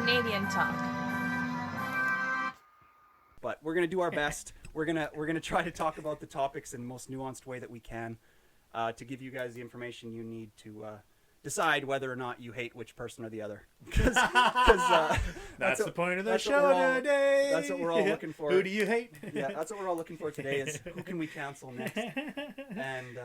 Canadian talk. But we're gonna do our best. We're gonna try to talk about the topics in the most nuanced way that we can, to give you guys the information you need to decide whether or not you hate which person or the other. Because that's the point of the show today. That's what we're all looking for. Who do you hate? Yeah, that's what we're all looking for today. Is who can we cancel next? And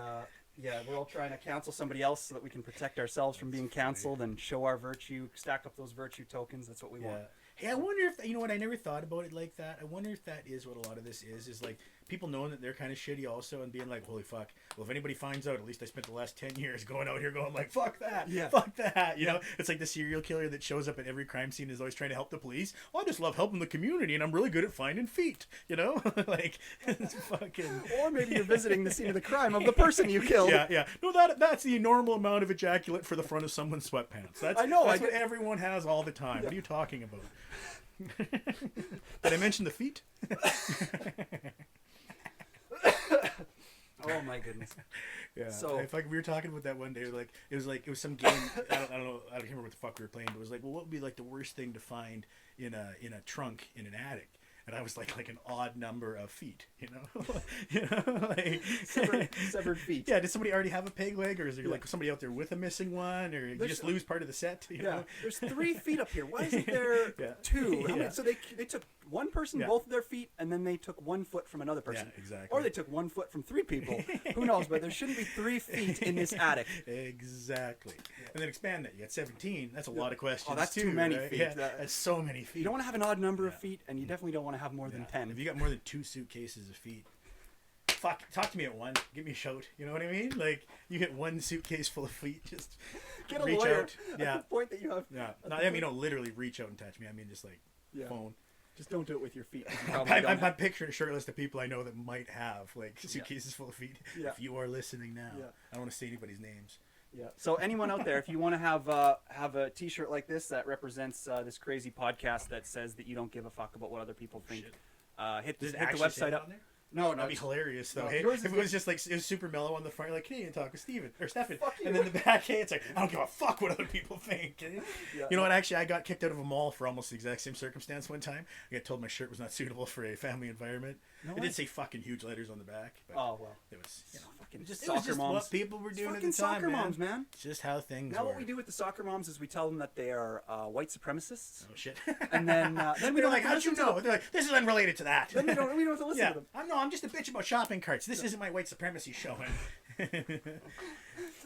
yeah, we're all trying to cancel somebody else so that we can protect ourselves from being canceled and show our virtue, stack up those virtue tokens. That's what we want. Hey, I wonder if, you know what, I never thought about it like that. I wonder if that is what a lot of this is like people knowing that they're kind of shitty also and being like, holy fuck, well, if anybody finds out, at least I spent the last 10 years going out here going like, fuck that, fuck that, you know? It's like the serial killer that shows up at every crime scene is always trying to help the police. Oh, I just love helping the community and I'm really good at finding feet, you know? Like, it's fucking... Or maybe you're visiting the scene of the crime of the person you killed. Yeah. No, that's the normal amount of ejaculate for the front of someone's sweatpants. That's what everyone has all the time. What are you talking about? Did I mention the feet? Oh my goodness. Yeah. So we were talking about that one day, like it was some game. I don't know. I don't remember what the fuck we were playing, but it was like, well, what would be like the worst thing to find in a trunk in an attic? And I was like an odd number of feet, you know, like severed feet. Yeah, did somebody already have a peg leg, or is there like somebody out there with a missing one, or you just lose part of the set? You know? There's 3 feet up here. Why isn't there 2? So they took one person, both of their feet, and then they took 1 foot from another person. Yeah, exactly. Or they took 1 foot from 3 people. Who knows? But there shouldn't be 3 feet in this attic. Exactly. And then expand that. You got 17. That's a lot of questions. Oh, that's too many feet. Yeah, that's so many feet. You don't want to have an odd number of feet, and you definitely don't want to have more than 10. If you got more than 2 suitcases of feet, fuck, talk to me at one. Give me a shout. You know what I mean? Like, you get 1 suitcase full of feet, just get a reach lawyer out. at the point that you have. Yeah. No, I mean, don't literally reach out and touch me. I mean, just like phone. Just don't do it with your feet. I'm picturing a short list of people I know that might have like suitcases full of feet. Yeah. If you are listening now, I don't want to say anybody's names. Yeah. So anyone out there, if you want to have a T-shirt like this that represents this crazy podcast that says that you don't give a fuck about what other people think, hit the website up. No, that'd be hilarious though. No, hey, if it was just like it was super mellow on the front, like Canadian talk with Stephen or Stephan, and then the back, hey, it's like I don't give a fuck what other people think. You know what? Actually, I got kicked out of a mall for almost the exact same circumstance one time. I got told my shirt was not suitable for a family environment. It did say fucking huge letters on the back. But it was fucking just soccer just moms. What people were doing at the time, soccer moms, man. It's just how things. Now were. What we do with the soccer moms is we tell them that they are white supremacists. Oh shit! And then we don't like, how'd you know? They're like, this is unrelated to that. Then we don't have to listen to them. I'm just a bitch about shopping carts. This isn't my white supremacy showing.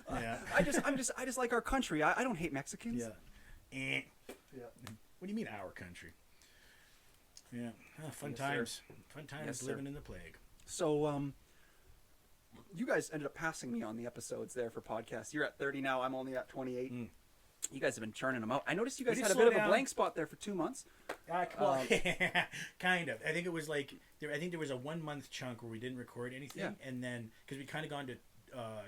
I just like our country. I don't hate Mexicans. Yeah. What do you mean our country? Yeah. Fun times. Sir. Fun times living in the plague. So you guys ended up passing me on the episodes there for podcasts. You're at 30 now. I'm only at 28. You guys have been churning them out. I noticed you guys had a bit of a blank spot there for 2 months. Kind of. I think it was like I think there was a 1 month chunk where we didn't record anything, and then because we kind of gone to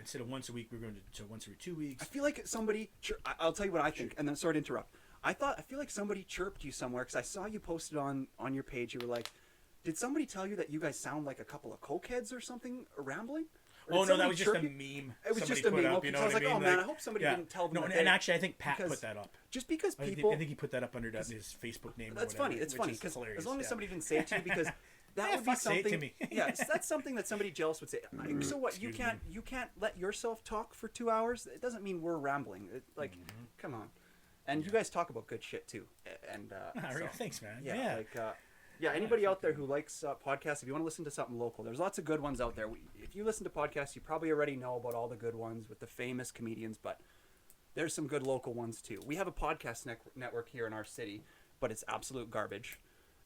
instead of once a week, we were going to once every 2 weeks. I feel like somebody. I'll tell you what I think, and then sorry to interrupt. I feel like somebody chirped you somewhere because I saw you posted on your page. You were like, "Did somebody tell you that you guys sound like a couple of cokeheads or something rambling?" Oh no, that was just a meme. It was just a meme. Okay, so I was like, "Oh man, I hope somebody didn't tell them." No, and actually, I think Pat put that up. Just because people, I think he put that up under his Facebook name. That's funny. It's funny because as long as somebody didn't say it to you, because that would be something. Say it to me. That's something that somebody jealous would say. So what? You can't let yourself talk for 2 hours. It doesn't mean we're rambling. Come on. And you guys talk about good shit too. And thanks, man. Anybody out there who likes podcasts, if you want to listen to something local, there's lots of good ones out there. If you listen to podcasts, you probably already know about all the good ones with the famous comedians, but there's some good local ones too. We have a podcast network here in our city, but it's absolute garbage.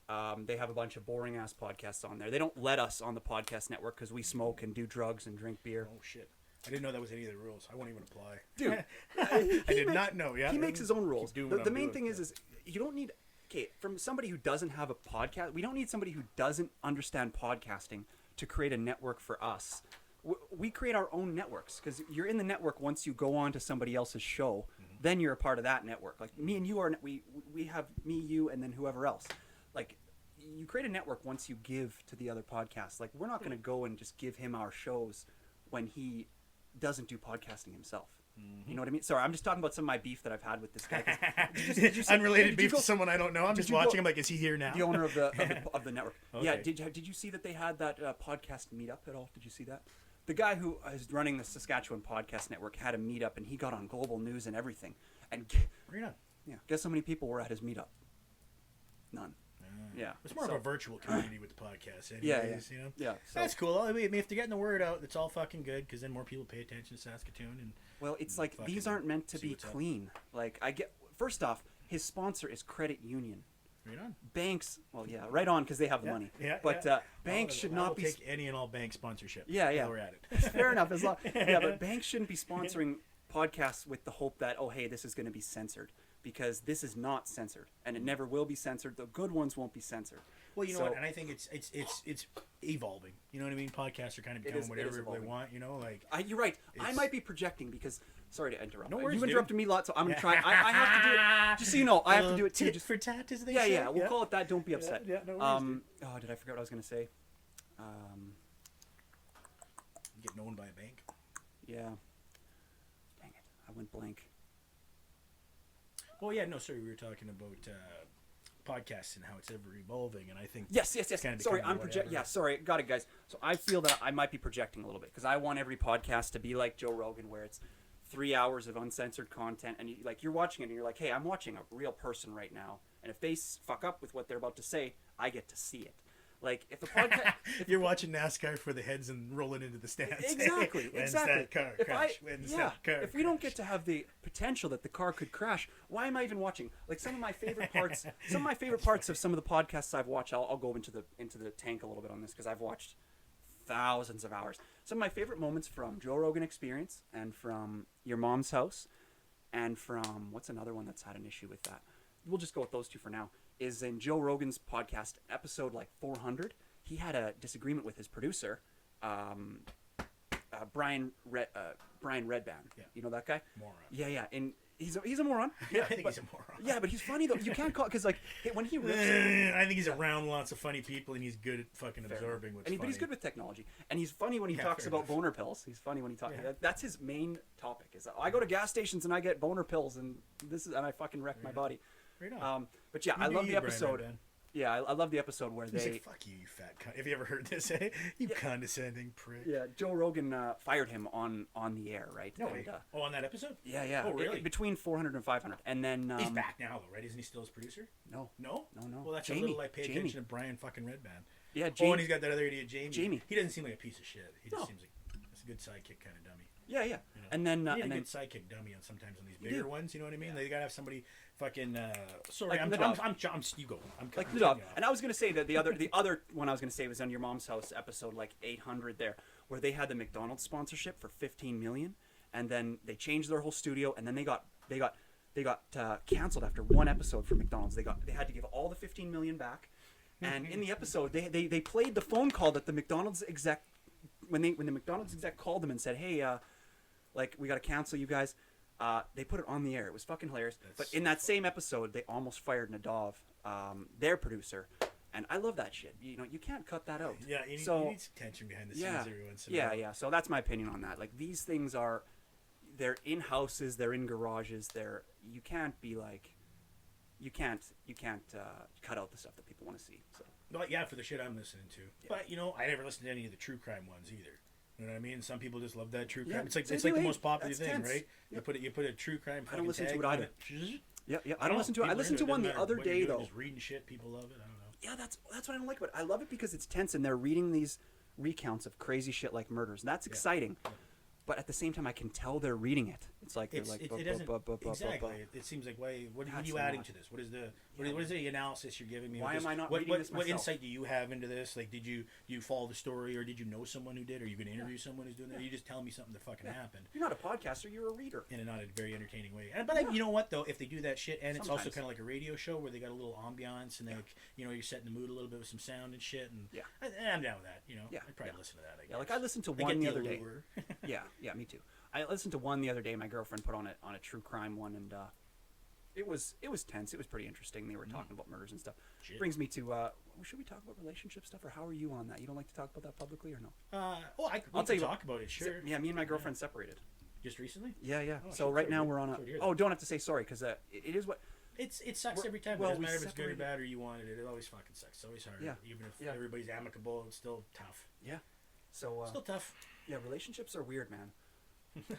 They have a bunch of boring ass podcasts on there. They don't let us on the podcast network because we smoke and do drugs and drink beer. Oh shit. I didn't know that was any of the rules. I won't even apply. Dude, I did not know. Yeah, he makes his own rules. The main thing is you don't need. Okay, from somebody who doesn't have a podcast, we don't need somebody who doesn't understand podcasting to create a network for us. We create our own networks because you're in the network once you go on to somebody else's show. Then you're a part of that network. Like me and you are. We have me, you, and then whoever else. Like you create a network once you give to the other podcasts. Like we're not going to go and just give him our shows when he doesn't do podcasting himself. You know what I mean? Sorry, I'm just talking about some of my beef that I've had with this guy. Unrelated beef to someone I don't know. I'm just watching. I'm like, is he here now? The owner of the network. Okay. Yeah. Did you see that they had that podcast meetup at all? Did you see that? The guy who is running the Saskatchewan Podcast Network had a meetup, and he got on global news and everything. And guess how many people were at his meetup? None. Yeah, it's more of a virtual community with the podcast. Anyways, you know. Yeah, so. That's cool. I mean, if they're getting the word out, it's all fucking good because then more people pay attention to Saskatoon. And well, it's like these aren't meant to be clean. Like first off, his sponsor is Credit Union. Right on. Banks, well, yeah, right on because they have the money. Yeah, but banks should not be. Take any and all bank sponsorship. Yeah. We're at it. Fair enough. But banks shouldn't be sponsoring podcasts with the hope that hey, this is going to be censored. Because this is not censored, and it never will be censored. The good ones won't be censored. Well, you know what, and I think it's evolving. You know what I mean? Podcasts are kind of becoming whatever they want. You know, like you're right. I might be projecting because sorry to interrupt. No worries, You've interrupted me lots, so I'm Yeah. trying. I have to do it. Just so you know, I have to do it too. Tit Just for tat, as they say. Yeah. We'll call it that. Don't be upset. Yeah, no worries, oh, did I forget what I was going to say? You get known by a bank. Yeah. Dang it! I went blank. Well, yeah, no, sorry, we were talking about podcasts and how it's ever evolving, and I think yes. Sorry, I'm projecting. Yeah, sorry, got it, guys. So I feel that I might be projecting a little bit because I want every podcast to be like Joe Rogan, where it's 3 hours of uncensored content, and you're watching it, and you're like, hey, I'm watching a real person right now, and if they fuck up with what they're about to say, I get to see it. Like if a podcast, you're watching NASCAR for the heads and rolling into the stands. Exactly. When's that car crash? If we don't get to have the potential that the car could crash, why am I even watching? Like some of my favorite parts, of some of the podcasts I've watched. I'll go into the tank a little bit on this because I've watched thousands of hours. Some of my favorite moments from Joe Rogan Experience and from Your Mom's House, and from what's another one that's had an issue with that. We'll just go with those two for now. Is in Joe Rogan's podcast episode like 400. He had a disagreement with his producer, Brian Redband. Yeah. You know that guy? Moron. Yeah, and he's a moron. Yeah, I think he's a moron. Yeah, but he's funny though. You can't call because like when he rips. I think he's around lots of funny people and he's good at fucking absorbing what's funny. But he's good with technology, and he's funny when he talks about boner pills. He's funny when he talks. Yeah. That's his main topic. Is I go to gas stations and I get boner pills, and I fucking wreck my body. Right on. But yeah, I love the episode. Yeah, I love the episode where they. Like, fuck you, you fat cunt. Have you ever heard this? Eh? You condescending prick. Yeah, Joe Rogan fired him on the air, right? No way. On that episode? Yeah. Oh, really? Between 400 and 500, and then he's back now, though, right? Isn't he still his producer? No. No. Well, that's Jamie. a little I pay attention to Brian fucking Redband. Yeah, Jamie. Oh, and he's got that other idiot, Jamie. He doesn't seem like a piece of shit. He just seems like a good sidekick kind of dummy. Yeah. You know? And then you need and a then good sidekick dummy on sometimes on these bigger ones. You know what I mean? They gotta have somebody fucking. Sorry, like I'm you go. Like the dog. And I was gonna say that the other one I was gonna say was on Your Mom's House episode like 800 there, where they had the McDonald's sponsorship for 15 million, and then they changed their whole studio, and then they got canceled after one episode for McDonald's. They had to give all the 15 million back, and in the episode they played the phone call that the McDonald's exec when the McDonald's exec called them and said, hey, like we gotta cancel you guys. They put it on the air. It was fucking hilarious. But in that same episode, they almost fired Nadav, their producer, and I love that shit. You know, you can't cut that out. Yeah, you need some tension behind the scenes every once in a while. Yeah. So that's my opinion on that. Like these things they're in houses, they're in garages. You can't cut out the stuff that people want to see. So. But yeah, for the shit I'm listening to. Yeah. But you know, I never listened to any of the true crime ones either. You know what I mean? Some people just love that true crime. It's like the most popular thing, tense. Right? Yep. You put a true crime. I don't listen to it either. Yeah. I don't listen to it. I listened to one the other day though. Just reading shit, people love it. I don't know. Yeah, that's what I don't like about it. I love it because it's tense and they're reading these recounts of crazy shit like murders. That's exciting. Yeah. But at the same time, I can tell they're reading it. It's like they're like exactly. It seems like what are you adding to this? What is the analysis you're giving me? Why am I not reading this myself? What insight do you have into this? Like, did you follow the story, or did you know someone who did? Or are you going to interview someone who's doing that? Or you just tell me something that fucking happened. You're not a podcaster. You're a reader. In a not a very entertaining way. But you know what though? If they do that shit, and it's also kind of like a radio show where they got a little ambiance and you're setting the mood a little bit with some sound and shit. And I'm down with that. You know, I'd probably listen to that. I guess. Yeah, like I listened to one the other day. Yeah, me too. I listened to one the other day. My girlfriend put on a true crime one, and it was tense. It was pretty interesting. They were talking about murders and stuff. Shit. Brings me to should we talk about relationship stuff, or how are you on that? You don't like to talk about that publicly, or no? I'll tell you talk about it. Sure. Yeah, me and my girlfriend separated. Just recently? Yeah, yeah. Oh, So shit, right sorry, now dude. we're on a. Sorry to hear Oh, that. don't have to say sorry because it is what. It sucks every time. well, It doesn't we matter if it's good or separated- bad or you wanted it. It always fucking sucks. It's always hard. Yeah. Even if Yeah. everybody's amicable, it's still tough. Yeah. So Still tough. yeah, relationships are weird, man.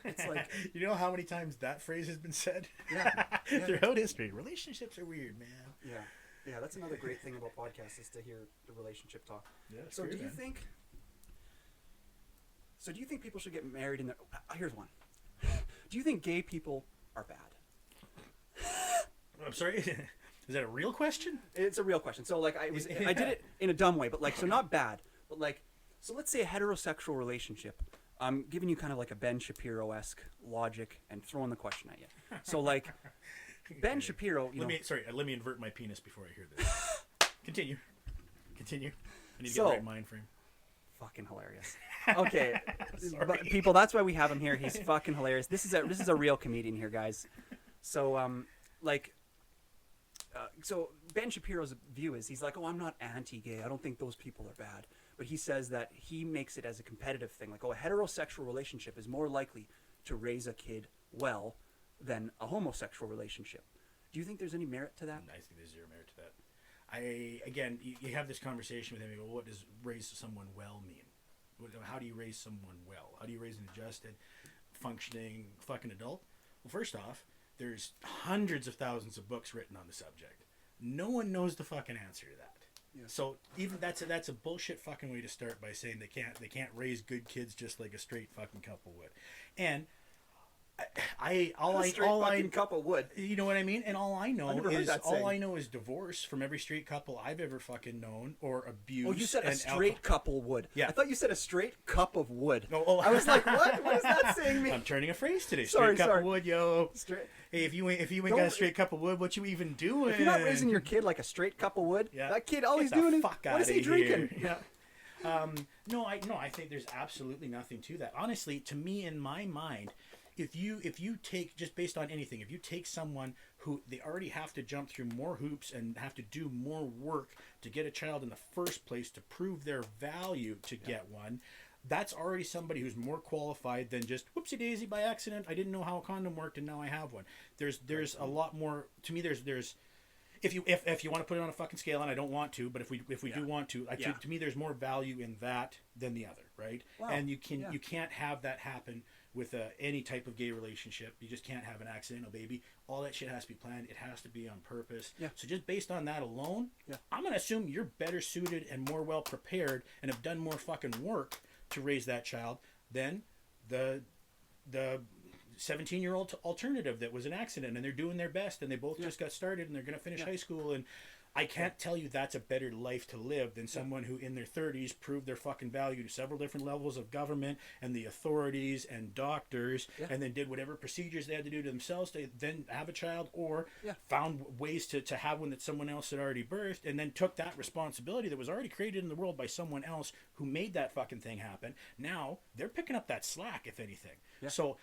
It's like you know how many times that phrase has been said yeah, yeah. throughout history. Relationships are weird, man. Yeah, yeah. That's another great thing about podcasts is to hear the relationship talk. Yeah, it's So weird, do you man. think? So do you think people should get married in their? Here's one. Do you think gay people are bad? I'm sorry. Is that a real question? It's a real question. So like I did it in a dumb way, but like so not bad, but like so let's say a heterosexual relationship. I'm giving you kind of like a Ben Shapiro-esque logic and throwing the question at you. So like Ben Shapiro, you know, Let me invert my penis before I hear this. Continue. I need to get So- the right mind frame. fucking hilarious. Okay, Sorry. but people, that's why we have him here. He's fucking hilarious. This is a real comedian here, guys. So so Ben Shapiro's view is he's like, oh, I'm not anti-gay. I don't think those people are bad. But he says that he makes it as a competitive thing. Like, oh, a heterosexual relationship is more likely to raise a kid well than a homosexual relationship. Do you think there's any merit to that? I think there's zero merit to that. You have this conversation with him. You go, what does raise someone well mean? How do you raise someone well? How do you raise an adjusted, functioning fucking adult? Well, first off, there's hundreds of thousands of books written on the subject. No one knows the fucking answer to that. Yeah. So even that's a bullshit fucking way to start by saying they can't raise good kids just like a straight fucking couple would. And couple would. you know what I mean? And all I know I've never heard is that saying. divorce from every straight couple I've ever fucking known, or abuse. Oh, you said a and straight couple would. Yeah. I thought you said a straight cup of wood. Oh. I was like, what? What does that saying mean? I'm turning a phrase today. Sorry, Straight couple sorry. wood, yo. Straight. Hey, if you ain't Don't- got a straight couple wood, what you even doing? If you're not raising your kid like a straight couple would, Yeah. that kid, all Get he's the doing is, fuck what is outta he drinking? here. Yeah. No, I think there's absolutely nothing to that. Honestly, to me, in my mind, if you take, just based on anything, if you take someone who they already have to jump through more hoops and have to do more work to get a child in the first place to prove their value to get one, that's already somebody who's more qualified than just whoopsie daisy by accident. I didn't know how a condom worked and now I have one. There's a lot more to me. There's if you want to put it on a fucking scale, and I don't want to, but if we do want to, to me there's more value in that than the other, right? Wow. And you can't have that happen with any type of gay relationship. You just can't have an accidental baby. All that shit has to be planned. It has to be on purpose. Yeah. So just based on that alone, Yeah. I'm gonna assume you're better suited and more well prepared and have done more fucking work to raise that child than the 17-year-old alternative that was an accident, and they're doing their best and they both just got started and they're going to finish high school. And I can't tell you that's a better life to live than someone who in their 30s proved their fucking value to several different levels of government and the authorities and doctors, and then did whatever procedures they had to do to themselves to then have a child, or found ways to have one that someone else had already birthed, and then took that responsibility that was already created in the world by someone else who made that fucking thing happen. Now they're picking up that slack, if anything. So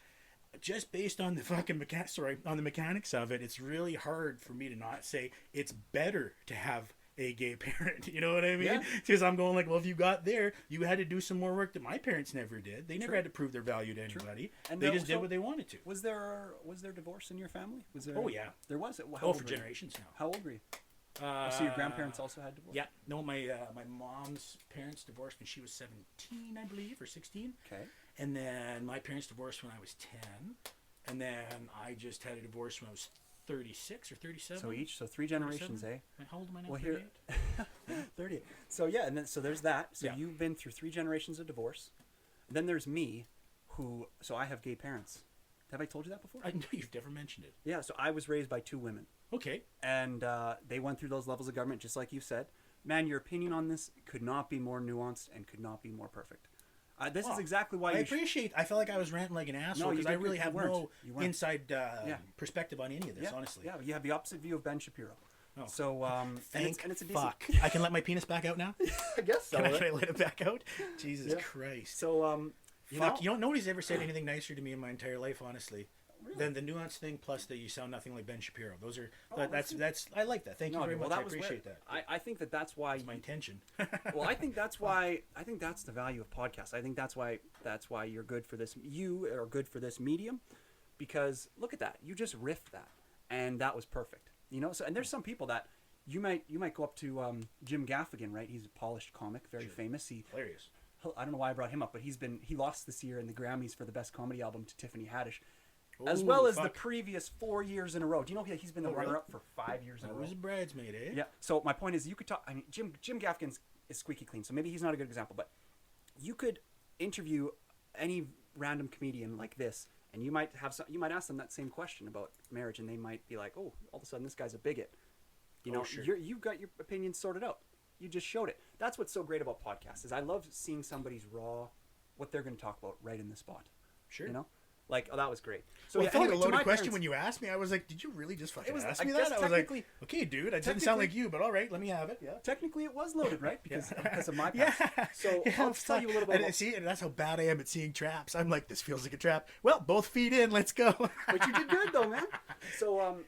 just based on the fucking mechanics of it, it's really hard for me to not say it's better to have a gay parent. You know what I mean? Because I'm going like, well, if you got there, you had to do some more work that my parents never did. They never had to prove their value to anybody. And they just did what they wanted to. Was there divorce in your family? Was there? Oh yeah, there was. for generations now. How old were you? So your grandparents also had divorce? Yeah. No, my mom's parents divorced when she was 17, I believe, or 16. Okay. And then my parents divorced when I was 10. And then I just had a divorce when I was 36 or 37. So 3 generations, 37? eh? How old am I now? Well, 38? here, 30. So yeah, and then so there's that. So you've been through 3 generations of divorce. Then there's me, so I have gay parents. Have I told you that before? I know you've never mentioned it. Yeah. So I was raised by 2 women. Okay. And they went through those levels of government, just like you said. Man, your opinion on this could not be more nuanced and could not be more perfect. This is exactly why I appreciate. I felt like I was ranting like an asshole because I really have no inside perspective on any of this. Honestly, yeah, you have the opposite view of Ben Shapiro. Oh. So, thank and it's a fuck. I can let my penis back out now. I guess so. Can I let it back out? Jesus Christ. So, you know, nobody's ever said anything nicer to me in my entire life. Honestly, Really? Then the nuance thing plus that you sound nothing like Ben Shapiro. Those are Oh, that's I like that. Thank you very much. I appreciate that. I think that's why That's my intention. well, I think that's why I think that's the value of podcasts. I think that's why you're good for this. You are good for this medium, because look at that. You just riffed that, and that was perfect. You know. So and there's some people that you might go up to Jim Gaffigan, right? He's a polished comic, very famous. Hilarious. I don't know why I brought him up, but he lost this year in the Grammys for the best comedy album to Tiffany Haddish, as Ooh, well as fuck. the previous 4 years in a row. Do you know he's been the runner-up for 5 years in a row? Who's a bridesmaid, eh? Yeah. So my point is, you could talk. I mean, Jim Gaffigan is squeaky clean, so maybe he's not a good example. But you could interview any random comedian like this, and you might ask them that same question about marriage, and they might be like, "Oh, all of a sudden this guy's a bigot." You know, sure. you've got your opinions sorted out. You just showed it. That's what's so great about podcasts is I love seeing somebody's raw, what they're going to talk about right in the spot. Sure. You know, like that was great. So Well, I felt anyway, like a to loaded my question parents- when you asked me. I was like, "Did you really just fucking ask I me guess that?" I was like, technically- "Okay, dude, I didn't sound like you, but all right, let me have it." Yeah. Technically, it was loaded, right? Because of my Yeah. past. So Yeah, I'll just tell you a little bit. And About, see, and that's how bad I am at seeing traps. I'm like, this feels like a trap. Well, both feet in. Let's go. but you did good though, man. So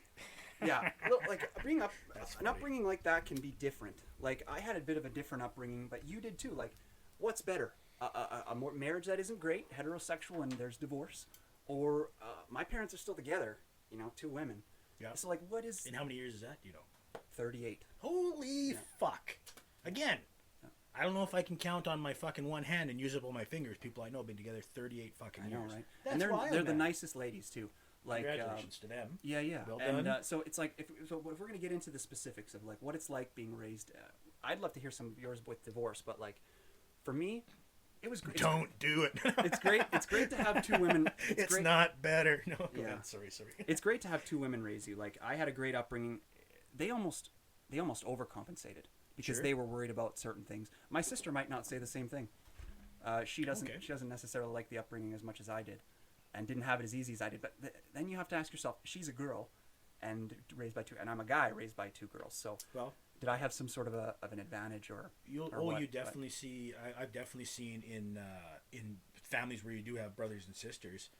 yeah, look, like an upbringing like that can be different. Like I had a bit of a different upbringing, but you did too. Like, what's better? A more marriage that isn't great, heterosexual, and there's divorce, or my parents are still together. You know, 2 women. Yeah. So like, what is In how many years is that? You know. 38? Holy fuck! Again, I don't know if I can count on my fucking one hand and use up all my fingers. People I know have been together 38 fucking I know, years. right? That's And wild, they're the man. nicest ladies too. Like, Congratulations to them. Yeah, yeah. Well and done. so it's like if we're gonna get into the specifics of like what it's like being raised, I'd love to hear some of yours with divorce. But like, for me, it was great. Don't do it. It's great. It's great to have 2 women. It's great. not better. No, go Yeah. ahead. Sorry. It's great to have 2 women raise you. Like I had a great upbringing. They almost overcompensated because Sure. they were worried about certain things. My sister might not say the same thing. She doesn't. Okay. She doesn't necessarily like the upbringing as much as I did, and didn't have it as easy as I did. But then you have to ask yourself: she's a girl, and raised by 2, and I'm a guy raised by 2 girls. So Well, did I have some sort of an advantage or? or what? you definitely see. I've definitely seen in families where you do have brothers and sisters,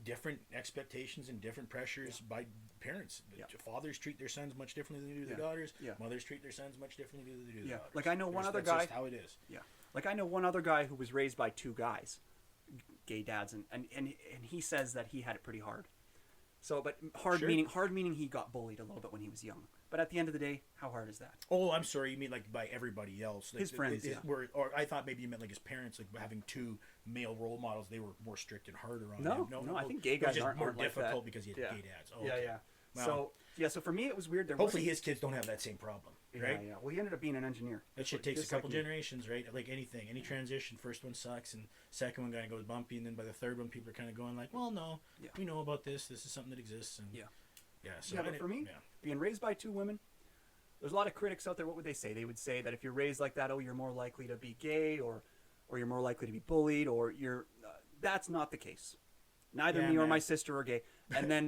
different expectations and different pressures by parents. Yeah. Fathers treat their sons much differently than they do their Yeah. daughters. Yeah. Mothers treat their sons much differently than they do their Yeah. daughters. Like I know one other That's guy. just how it is. Yeah. Like I know one other guy who was raised by 2 guys, gay dads, and he says that he had it pretty hard. So, but hard Sure. meaning he got bullied a little bit when he was young. But at the end of the day, how hard is that? Oh, I'm sorry. You mean like by everybody else? Like, His friends, yeah. Or I thought maybe you meant like his parents, like having 2 male role models. They were more strict and harder on No, him. no, I think gay it was guys just aren't more like that. difficult because he had Yeah. gay dads. Oh, Yeah, okay. yeah. Well, So for me, it was weird. There hopefully wasn't- his kids don't have that same problem, right? Yeah, yeah. Well, he ended up being an engineer. That shit takes a Just like couple me. generations, right? Like anything, any transition. First one sucks, and second one kind of goes bumpy, and then by the third one, people are kind of going like, "Well, no, Yeah. we know about this. This is something that exists." And Yeah. yeah. So Yeah, but for me, yeah. being raised by 2 women, there's a lot of critics out there. What would they say? They would say that if you're raised like that, oh, you're more likely to be gay, or you're more likely to be bullied, or you're. That's not the case. Neither Yeah, me or man. my sister are gay. And then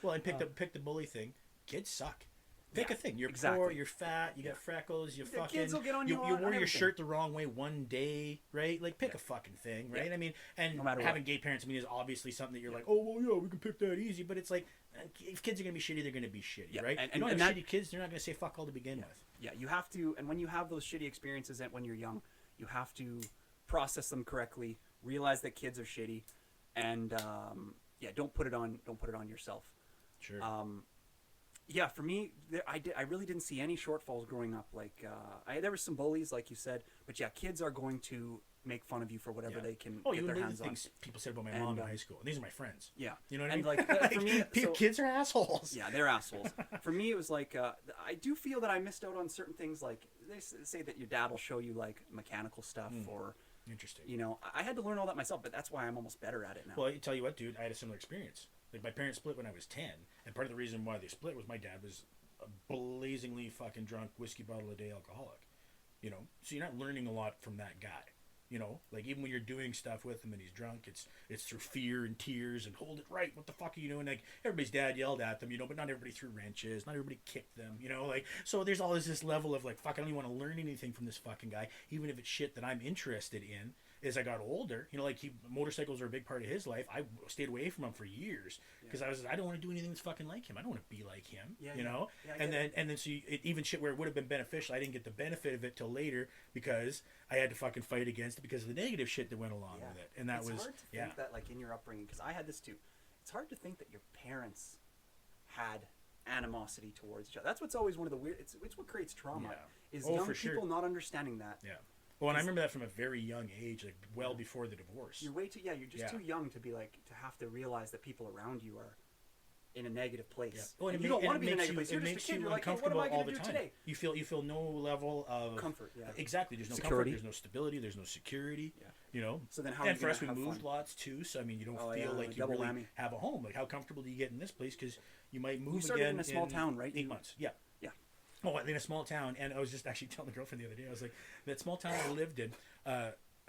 Well, and pick the bully thing. Kids suck. Pick Yeah, a thing. You're exactly. poor. You're fat. You got freckles. You The fucking. kids will get on you you on wore your everything. shirt the wrong way one day, right? Like pick a fucking thing, right? Yeah. I mean, and No matter having what. gay parents, I mean, is obviously something that you're like, oh well, yeah, we can pick that easy. But it's like, if kids are gonna be shitty, they're gonna be shitty, Yeah, right? and you don't that- have shitty kids, they're not gonna say fuck all to begin with. yeah, you have to. And when you have those shitty experiences when you're young, you have to process them correctly. Realize that kids are shitty, and don't put it on yourself. Sure. Yeah, for me, I really didn't see any shortfalls growing up. Like, there were some bullies, like you said, but yeah, kids are going to make fun of you for whatever Yeah. they can Oh, get you their look at hands the on. things people said about my And, mom in high school. These are my friends. Yeah, You know what and I mean? like for me, so- kids are assholes. yeah, they're assholes. For me, it was like I do feel that I missed out on certain things. Like they say that your dad will show you like mechanical stuff, or Interesting. you know, I had to learn all that myself. But that's why I'm almost better at it now. Well, I tell you what, dude, I had a similar experience. Like, my parents split when I was 10, and part of the reason why they split was my dad was a blazingly fucking drunk, whiskey bottle a day alcoholic. You know? So you're not learning a lot from that guy. You know? Like, even when you're doing stuff with him and he's drunk, it's through fear and tears and hold it right, what the fuck are you doing? Like, everybody's dad yelled at them, you know, but not everybody threw wrenches, not everybody kicked them, you know? Like, so there's always this level of, like, fuck, I don't even want to learn anything from this fucking guy, even if it's shit that I'm interested in. as I got older, you know, like motorcycles are a big part of his life. I stayed away from him for years because I don't want to do anything that's fucking like him. I don't want to be like him, you know. And then so even shit where it would have been beneficial, I didn't get the benefit of it till later because I had to fucking fight against it because of the negative shit that went along with it. And that it's was hard to think that, like, in your upbringing, because I had this too. It's hard to think that your parents had animosity towards each other. That's what's always one of the weird. It's what creates trauma. Is young people not understanding that. Yeah. Well, and I remember that from a very young age, like well before the divorce. You're way too. Yeah, you're just too young to be like to have to realize that people around you are in a negative place. Yeah. Well, and you don't want to be in a negative place. You're just a kid. You're like, hey, what am I going to do today? You feel no level of comfort. Yeah. Exactly. There's no security. Comfort. There's no stability. There's no security. Yeah. You know. So then how? And for us, we moved lots too. So I mean, you don't feel like you really have a home. Like, how comfortable do you get in this place? Because you might move again in a small town, right? 8 months. Yeah. Yeah. Oh, in a small town, and I was just actually telling the girlfriend the other day. I was like, that small town I lived in.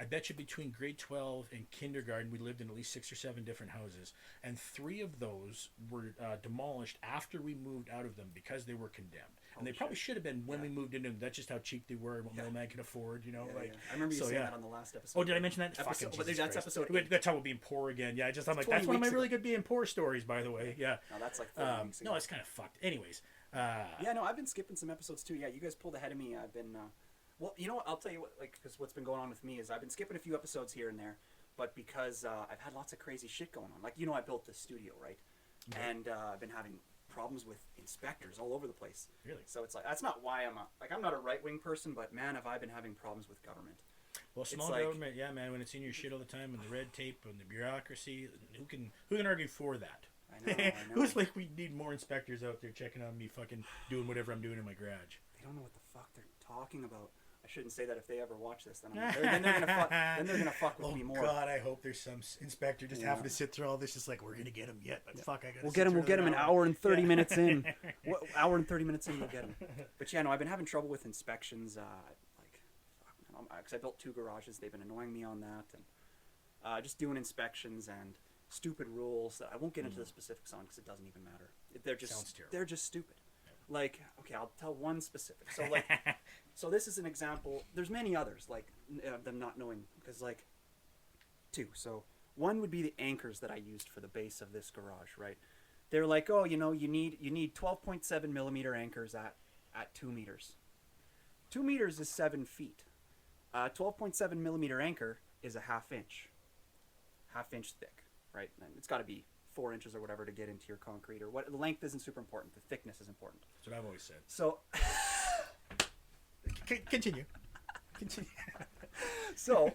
I bet you between grade 12 and kindergarten, we lived in at least 6 or 7 different houses. And 3 of those were demolished after we moved out of them because they were condemned. And they probably should have been when we moved into them. That's just how cheap they were and what no man could afford, you know? I remember you saying that on the last episode. Oh, did I mention that? That's episode 8. That's how we're being poor again. Yeah, I'm like, that's one of my really good being poor stories, by the way. Yeah. No, that's like 30 weeks ago. No, it's kind of fucked. Anyways. I've been skipping some episodes too. Yeah, you guys pulled ahead of me. I've been... Well, you know what? I'll tell you what, because what's been going on with me is I've been skipping a few episodes here and there, but because I've had lots of crazy shit going on. Like, you know, I built this studio, right? Okay. And I've been having problems with inspectors all over the place. Really? So it's like, that's not why I'm not a right-wing person, but man, have I been having problems with government. Well, small government, yeah, man, when it's in your shit all the time and the red tape and the bureaucracy, who can argue for that? I know. Who's like, we need more inspectors out there checking on me fucking doing whatever I'm doing in my garage. They don't know what the fuck they're talking about. I shouldn't say that if they ever watch this. Then they're gonna fuck with me more. Oh God, I hope there's some inspector just having to sit through all this. Just like, we're gonna get him yet, but fuck, I gotta. We'll get him an hour and 30 minutes in. Hour and 30 minutes in, we'll get him. But yeah, no, I've been having trouble with inspections. Because I built 2 garages, they've been annoying me on that, and just doing inspections and stupid rules that I won't get into the specifics on because it doesn't even matter. They're just stupid. Like, okay, I'll tell one specific. So, like, so this is an example. There's many others, like, them not knowing, because, like, 2. So, one would be the anchors that I used for the base of this garage, right? They're like, oh, you know, you need 12.7 millimeter anchors at 2 meters. 2 meters is 7 feet. 12.7 millimeter anchor is a half inch thick, right? And it's got to be 4 inches or whatever to get into your concrete, or what. The length isn't super important. The thickness is important. That's what I've always said. So, continue. So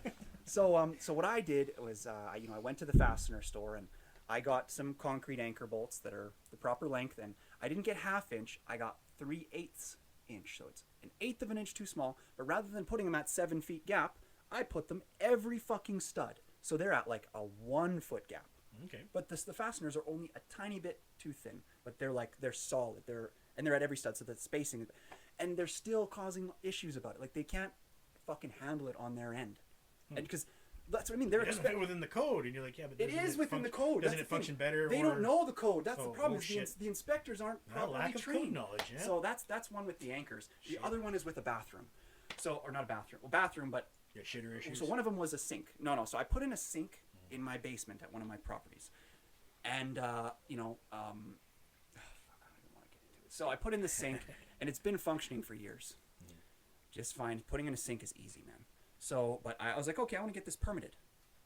what I did was, I went to the fastener store and I got some concrete anchor bolts that are the proper length, and I didn't get half inch. I got 3/8 inch, so it's 1/8 of an inch too small. But rather than putting them at 7 feet gap, I put them every fucking stud, so they're at like a 1 foot gap. Okay. But the fasteners are only a tiny bit too thin, but they're solid. They're at every stud, so the spacing, and they're still causing issues about it. Like, they can't fucking handle it on their end, and because that's what I mean. They're fit within the code, and you're like, yeah, but it is within the code. Doesn't it function better? They don't know the code. That's the problem. The inspectors aren't properly lack of trained. Code knowledge. Yeah. So that's one with the anchors. The other one is with a bathroom. So, or not a bathroom. Well, bathroom, but shitter issues. So one of them was a sink. No. So I put in a sink in my basement at one of my properties. And, I don't even want to get into it. So I put in the sink, and it's been functioning for years. Just fine. Putting in a sink is easy, man. So, but I was like, okay, I want to get this permitted.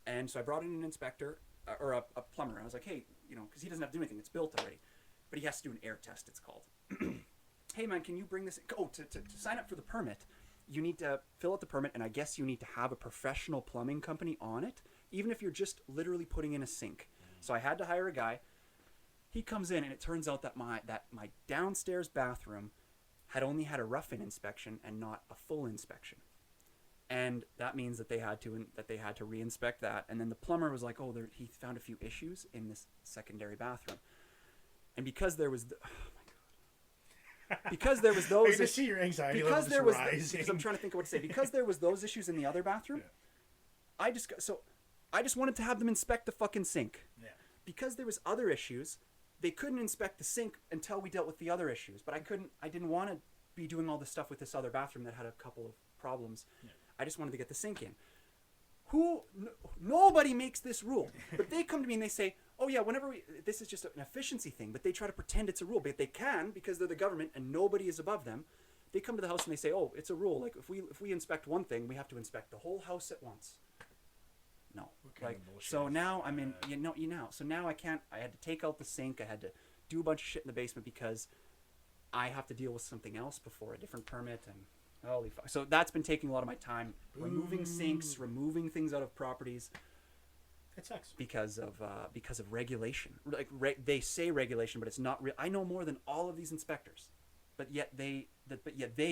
And so I brought in an inspector, or a plumber. I was like, hey, because he doesn't have to do anything. It's built already. But he has to do an air test, it's called. Hey, man, can you bring this in? Oh, to sign up for the permit, you need to fill out the permit, and I guess you need to have a professional plumbing company on it, even if you're just literally putting in a sink. So I had to hire a guy. He comes in, and it turns out that my downstairs bathroom had only had a rough-in inspection and not a full inspection, and that means that they had to re-inspect that. And then the plumber was like, "Oh, he found a few issues in this secondary bathroom," and because there was because there was those. I can see your anxiety because level just rising. Because I'm trying to think of what to say. Because there was those issues in the other bathroom, I just wanted to have them inspect the fucking sink. Yeah. Because there was other issues, they couldn't inspect the sink until we dealt with the other issues. But I didn't want to be doing all this stuff with this other bathroom that had a couple of problems. Yeah. I just wanted to get the sink in. Nobody makes this rule. But they come to me and they say, oh yeah, this is just an efficiency thing, but they try to pretend it's a rule. But they can, because they're the government and nobody is above them. They come to the house and they say, oh, it's a rule. Like, if we inspect one thing, we have to inspect the whole house at once. No. Like, so now I'm in, so now I had to take out the sink. I had to do a bunch of shit in the basement because I have to deal with something else before a different permit, and holy fuck. So that's been taking a lot of my time, removing sinks, removing things out of properties. That sucks. Because of regulation. Like, they say regulation, but it's not real. I know more than all of these inspectors, but yet they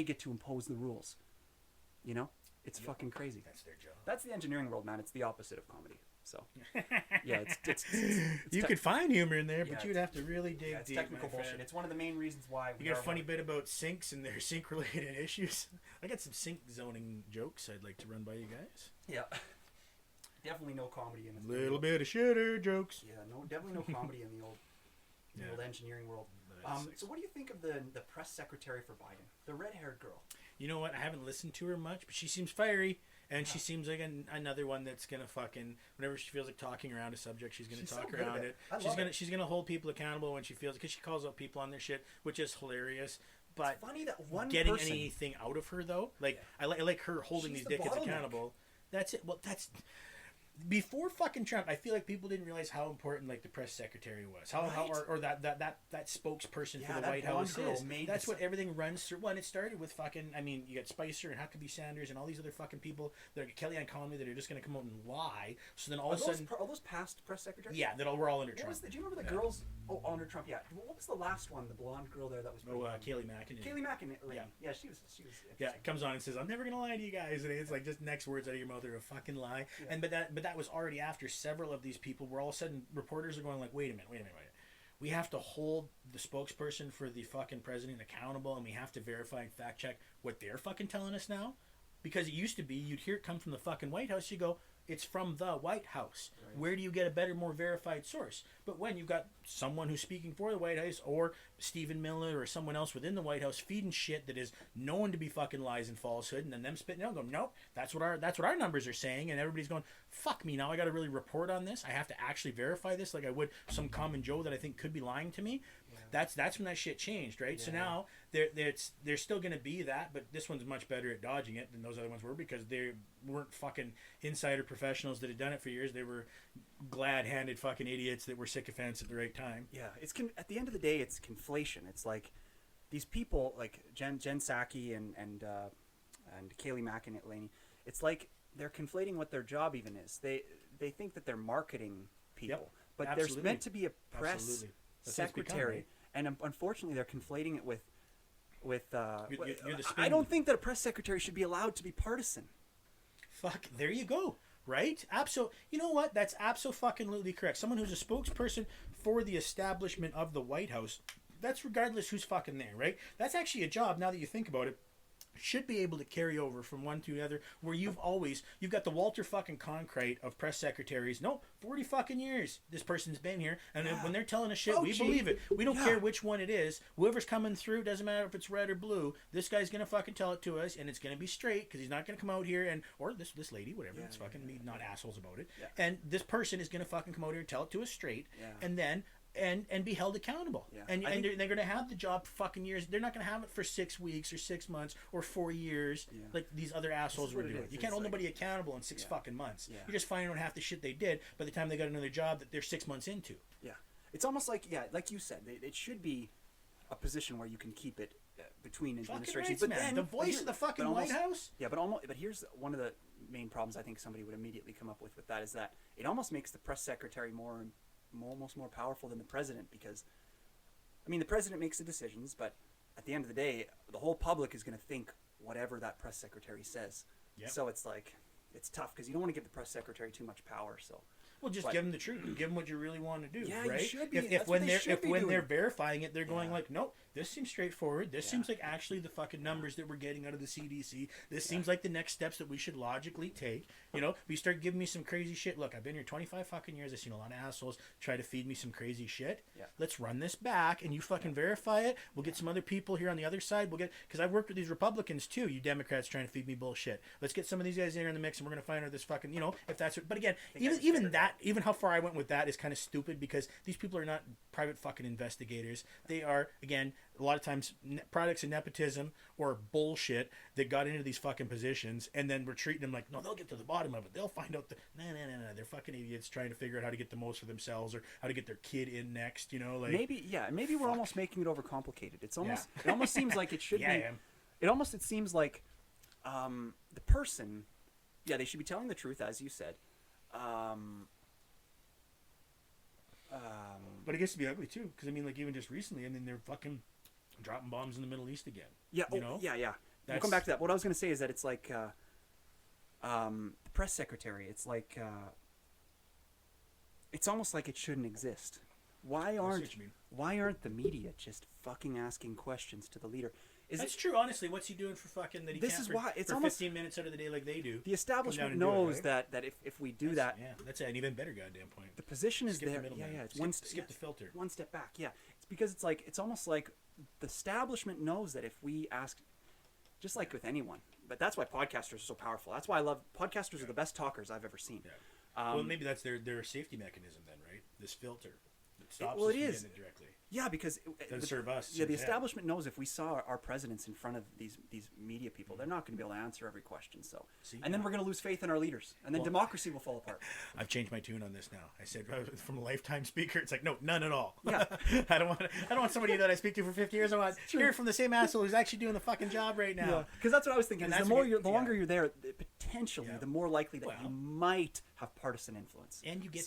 get to impose the rules. You know, it's fucking crazy. That's their job. That's the engineering world, man. It's the opposite of comedy. So, yeah, it's you could find humor in there, but you'd have to really dig it's deep. Technical bullshit. It's one of the main reasons why you got a funny bit about sinks and their sink-related issues. I got some sink zoning jokes I'd like to run by you guys. Yeah, definitely no comedy in this. Little bit of shitter jokes. Yeah, definitely no comedy in the old engineering world. So, what do you think of the press secretary for Biden, the red-haired girl? You know what? I haven't listened to her much, but she seems fiery. And she seems like another one that's gonna fucking, whenever she feels like talking around a subject, she's gonna talk around it. She's gonna hold people accountable when she feels, because she calls out people on their shit, which is hilarious. But it's funny that one getting anything out of her though, like I like her holding these dickheads accountable. That's it. Well, that's before fucking Trump. I feel like people didn't realize how important like the press secretary was, or that spokesperson for the White House is. That's what everything runs through. Well, and it started with fucking. I mean, you got Spicer and Huckabee Sanders and all these other fucking people that are Kellyanne Conway that are just going to come out and lie. So then all of a sudden, are those past press secretaries? Yeah, we're all under Trump. Do you remember the girls? Oh, under Trump. Yeah. What was the last one? The blonde girl there that was. Kayleigh McEnany. Kayleigh McEnany. Yeah, she was. Yeah, it comes on and says, "I'm never gonna lie to you guys," and it's like just next words out of your mouth are a fucking lie. Yeah. But that was already after several of these people where all of a sudden reporters are going like, wait a minute. We have to hold the spokesperson for the fucking president accountable, and we have to verify and fact check what they're fucking telling us now. Because it used to be, you'd hear it come from the fucking White House, you go, it's from the White House. Right. Where do you get a better, more verified source? But when you've got someone who's speaking for the White House, or Stephen Miller, or someone else within the White House feeding shit that is known to be fucking lies and falsehood, and then them spitting out, going, nope, that's what our numbers are saying, and everybody's going, fuck me, now I got to really report on this. I have to actually verify this, like I would some common Joe that I think could be lying to me. Yeah. That's when that shit changed, right? Yeah. So now there's still going to be that, but this one's much better at dodging it than those other ones were, because they weren't fucking insider professionals that had done it for years. They were glad-handed fucking idiots that were sycophants at the right time. Yeah, at the end of the day, it's conflation. It's like these people like Jen Psaki and Kayleigh McEnany. It's like they're conflating what their job even is. They think that they're marketing people, but there's meant to be a press secretary, and unfortunately, they're conflating it with. I don't think that a press secretary should be allowed to be partisan. Fuck, there you go. Right? You know what? That's absolutely correct. Someone who's a spokesperson for the establishment of the White House, that's regardless who's fucking there, right? That's actually a job, now that you think about it, should be able to carry over from one to the other, where you've got the Walter fucking Cronkite of press secretaries. No, 40 fucking years this person's been here, and when they're telling us shit, we believe it. We don't care which one it is. Whoever's coming through, doesn't matter if it's red or blue, this guy's gonna fucking tell it to us, and it's gonna be straight, because he's not gonna come out here or this lady, whatever, it's fucking me, not assholes about it. Yeah. And this person is gonna fucking come out here and tell it to us straight, and then and be held accountable. Yeah. And they're going to have the job for fucking years. They're not going to have it for 6 weeks or 6 months or 4 years like these other assholes were doing. You can't hold nobody accountable in 6 fucking months. Yeah. You're just finding out half the shit they did by the time they got another job that they're 6 months into. Yeah. It's almost like, like you said, it should be a position where you can keep it between administrations. But then the voice of the fucking White House? Yeah, but here's one of the main problems I think somebody would immediately come up with that is that it almost makes the press secretary almost more powerful than the president, because I mean the president makes the decisions, but at the end of the day the whole public is going to think whatever that press secretary says. Yep. So it's like it's tough because you don't want to give the press secretary too much power. So Well, just But- give them the truth. Give them what you really want to do, Yeah, you right? should be. If That's when what they should be they're doing. verifying it, they're going Yeah. like, no, this seems straightforward. This Yeah. seems like actually the fucking numbers that we're getting out of the CDC. This seems like the next steps that we should logically take. You know, we start giving me some crazy shit. Look, I've been here 25 fucking years. I've seen a lot of assholes try to feed me some crazy shit. Yeah. Let's run this back, and you fucking verify it. We'll get some other people here on the other side. We'll get, because I've worked with these Republicans too. You Democrats trying to feed me bullshit. Let's get some of these guys in here in the mix, and we're gonna find out this fucking, you know, if that's what. But again, even how far I went with that is kind of stupid, because these people are not private fucking investigators. They are, again, a lot of times products of nepotism or bullshit that got into these fucking positions, and then we're treating them like, no, they'll get to the bottom of it. They'll find out the no. They're fucking idiots trying to figure out how to get the most for themselves or how to get their kid in next. You know, like maybe we're almost making it overcomplicated. It's almost it almost seems like it should be. Yeah. It seems like the person, they should be telling the truth, as you said. But it gets to be ugly too, because I mean, like even just recently, I mean, they're fucking dropping bombs in the Middle East again. Yeah. You know? Yeah. We'll come back to that. What I was going to say is that it's like the press secretary. It's like it's almost like it shouldn't exist. Why aren't the media just fucking asking questions to the leader? That's true. Honestly, what's he doing for fucking that? He This can't is for, why it's for almost 15 minutes out of the day like they do. The establishment and do it, knows right? that if we do that, that's an even better goddamn point. the position is Skip the there. middleman. It's skip the filter. one step back. Yeah, it's because it's almost like the establishment knows that if we ask, just like with anyone, but that's why podcasters are so powerful. That's why I love podcasters. Are the best talkers I've ever seen. Yeah. Well, maybe that's their safety mechanism then, right? This filter that stops well, us it from is. getting it directly. Yeah, because Doesn't serve us. Yeah, the establishment knows if we saw our presidents in front of these media people, they're not going to be able to answer every question. So, then we're going to lose faith in our leaders, and then democracy will fall apart. I've changed my tune on this now. I said from a lifetime speaker, it's like no, none at all. Yeah. I don't want somebody that I speak to for 50 years. I want to hear from the same asshole who's actually doing the fucking job right now. Yeah, because that's what I was thinking. And Is that's the longer you're there, potentially, the more likely that you might have partisan influence. And you get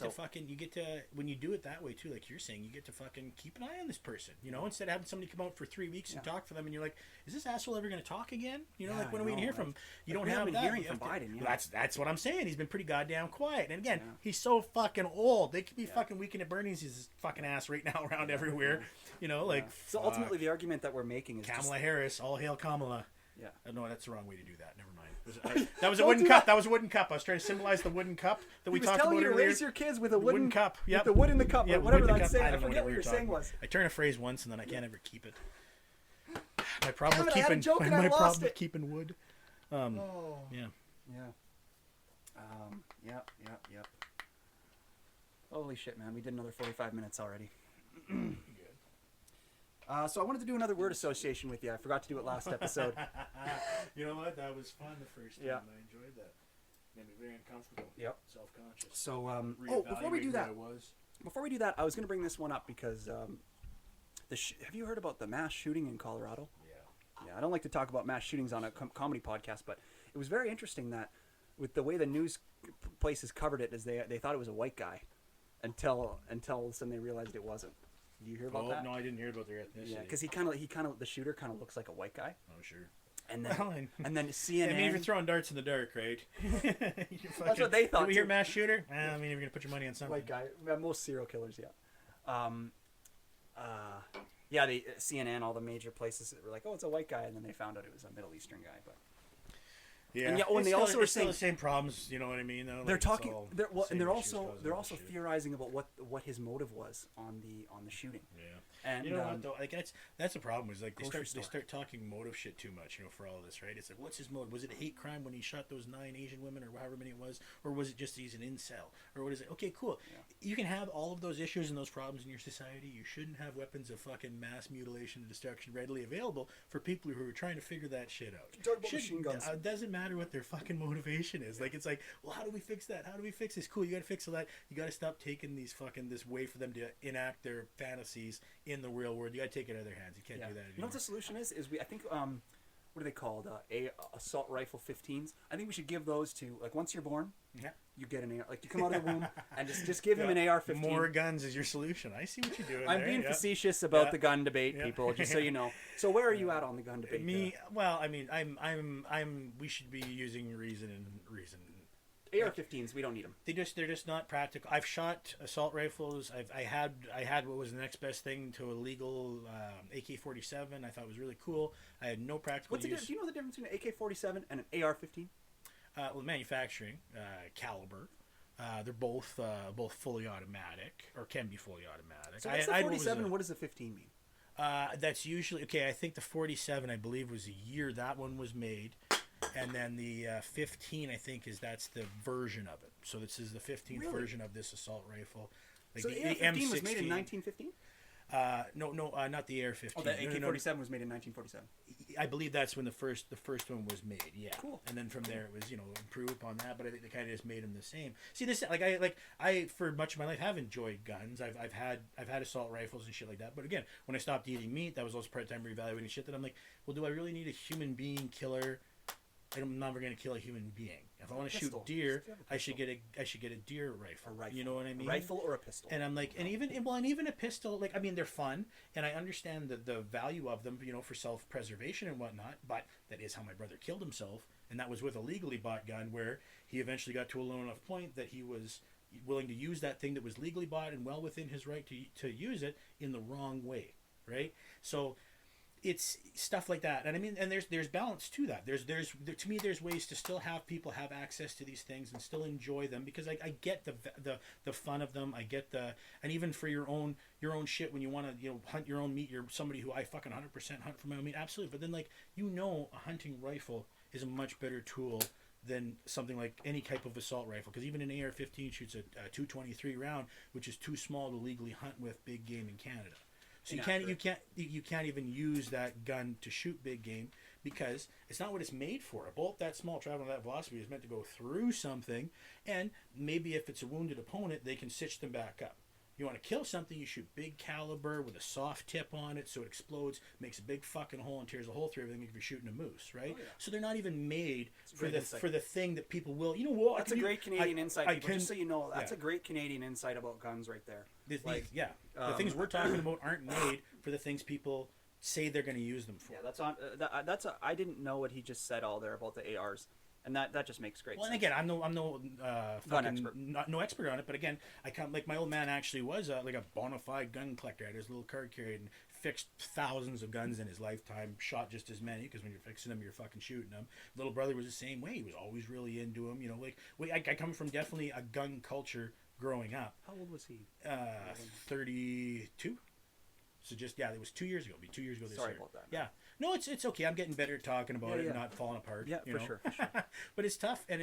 to when you do it that way too, like you're saying, you get to fucking keep an eye on this person. You know, instead of having somebody come out for 3 weeks and talk for them, and you're like, is this asshole ever going to talk again? You know, like when are we going to hear from him? You don't have that. Hearing from Biden. Yeah. That's what I'm saying. He's been pretty goddamn quiet. And again, he's so fucking old. They could be fucking Weekend at Bernie's his fucking ass right now around everywhere. You know, like so ultimately, the argument that we're making is Kamala Harris. All hail Kamala. Yeah. No, that's the wrong way to do that. Never mind. That was a wooden cup. That was a wooden cup. I was trying to symbolize the wooden cup that we talked about earlier. You to raise your kids with a wooden cup. Yep. With the wood in the cup. Yeah, or whatever wood in the that's cup. saying. I I don't know forget what what your saying was. I turn a phrase once and then I can't ever keep it. My problem with I had a keeping joke and I lost problem with it. keeping wood. Yeah. Yep. Holy shit, man! We did another 45 minutes already. So I wanted to do another word association with you. I forgot to do it last episode. You know what? That was fun the first time. Yeah. I enjoyed that. Made me very uncomfortable. Yep. Self-conscious. So, before we do that, I was going to bring this one up because have you heard about the mass shooting in Colorado? Yeah, I don't like to talk about mass shootings on a comedy podcast, but it was very interesting that with the way the news places covered it, is they thought it was a white guy until all of a sudden they realized it wasn't. Do you hear about that? No, I didn't hear about their ethnicity. Yeah, because the shooter kind of looks like a white guy. Oh, sure. And then CNN. I mean, if you're throwing darts in the dark, right? That's what they thought. Did we hear too. mass shooter? I mean, you're gonna put your money on something. White guy. Most serial killers, yeah. The CNN, all the major places were like, "Oh, it's a white guy," and then they found out it was a Middle Eastern guy. But yeah, and they also were saying the same problems. You know what I mean? Though? They're like, talking. They're also shit. theorizing about what his motive was on the shooting. Yeah. And you know what though? Like that's the problem. Is like they Grocery start talking motive shit too much. You know, for all of this, right? It's like, what's his motive? Was it a hate crime when he shot those 9 Asian women, or however many it was, or was it just he's an incel, or what is it? Okay, cool. Yeah. You can have all of those issues and those problems in your society. You shouldn't have weapons of fucking mass mutilation and destruction readily available for people who are trying to figure that shit out. Machine guns. It doesn't matter what their fucking motivation is. Like, it's like, well, how do we fix that? How do we fix this? Cool, you got to fix all that. You got to stop taking these this way for them to enact their fantasies in the real world. You got to take it out of their hands. You can't do that anymore. You know what the solution is? I think what are they called? Assault rifle 15s. I think we should give those to, like, once you're born, you get an AR. Like, you come out of the womb and just give him an AR-15. More guns is your solution. I see what you're doing. I'm being facetious about the gun debate, people, just so you know. So where are you at on the gun debate? Well, I mean, we should be using reason AR-15s, we don't need them. They're just not practical. I've shot assault rifles. I had what was the next best thing to a legal AK-47. I thought it was really cool. I had no practical use. Do you know the difference between an AK-47 and an AR-15? Well, manufacturing, caliber. They're both fully automatic, or can be fully automatic. So what's the 47 what does the 15 mean? That's usually, okay, I think the 47, I believe, was the year that one was made. And then the 15, I think, that's the version of it. So this is the 15th version of this assault rifle. Like so the AR-15 was made in 1915? No, not the AR-15. Oh, the AK-47 was made in 1947. I believe that's when the first one was made. Yeah. Cool. And then from there it was improved upon that, but I think they kind of just made them the same. See this I for much of my life have enjoyed guns. I've had assault rifles and shit like that. But again, when I stopped eating meat, that was also part-time reevaluating shit. That I'm like, well, do I really need a human being killer? I'm never going to kill a human being. If I want to shoot deer, I should get a deer rifle. A rifle. You know what I mean? A rifle or a pistol. And I'm like, and even a pistol, like, I mean, they're fun, and I understand the value of them, for self-preservation and whatnot. But that is how my brother killed himself, and that was with a legally bought gun, where he eventually got to a low enough point that he was willing to use that thing that was legally bought and well within his right to use it in the wrong way, right? So it's stuff like that, and I mean, and there's balance to that. To me, there's ways to still have people have access to these things and still enjoy them, because I get the fun of them. I get and even for your own shit, when you want to hunt your own meat, you're somebody who I fucking 100% hunt for my own meat, absolutely. But then a hunting rifle is a much better tool than something like any type of assault rifle, because even an AR-15 shoots a .223 round, which is too small to legally hunt with big game in Canada. So you can't even use that gun to shoot big game, because it's not what it's made for. A bolt that small traveling at that velocity is meant to go through something, and maybe if it's a wounded opponent, they can stitch them back up. You want to kill something, you shoot big caliber with a soft tip on it so it explodes, makes a big fucking hole and tears a hole through everything if you're shooting a moose, right? Oh, yeah. So they're not even made for the thing that people will. You know what? That's a great Canadian insight, people. Just so you know, that's a great Canadian insight about guns right there. The things we're talking about aren't made for the things people say they're going to use them for. Yeah, I didn't know what he just said all there about the ARs. And that just makes great sense. And again, I'm no expert. No expert on it, but again, I come, like, my old man actually was like a bona fide gun collector. Had his little card carried and fixed thousands of guns in his lifetime. Shot just as many, because when you're fixing them, you're fucking shooting them. Little brother was the same way. He was always really into them. I come from definitely a gun culture growing up. How old was he? 32. So it was 2 years ago. It'll be 2 years ago this year. Sorry about that. Yeah. No, it's okay. I'm getting better at talking about it and not falling apart. Yeah, for sure. But it's tough, and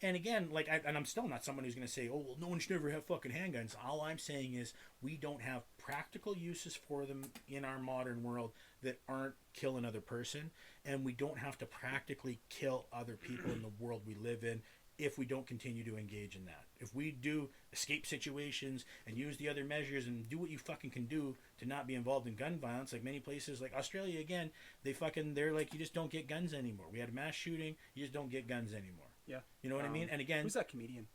again, I'm still not someone who's going to say, oh, well, no one should ever have fucking handguns. All I'm saying is we don't have practical uses for them in our modern world that aren't kill another person, and we don't have to practically kill other people in the world we live in if we don't continue to engage in that. If we do escape situations and use the other measures and do what you fucking can do to not be involved in gun violence, like many places, like Australia, again, they're like, you just don't get guns anymore. We had a mass shooting, you just don't get guns anymore. Yeah. You know what I mean? And again, who's that comedian?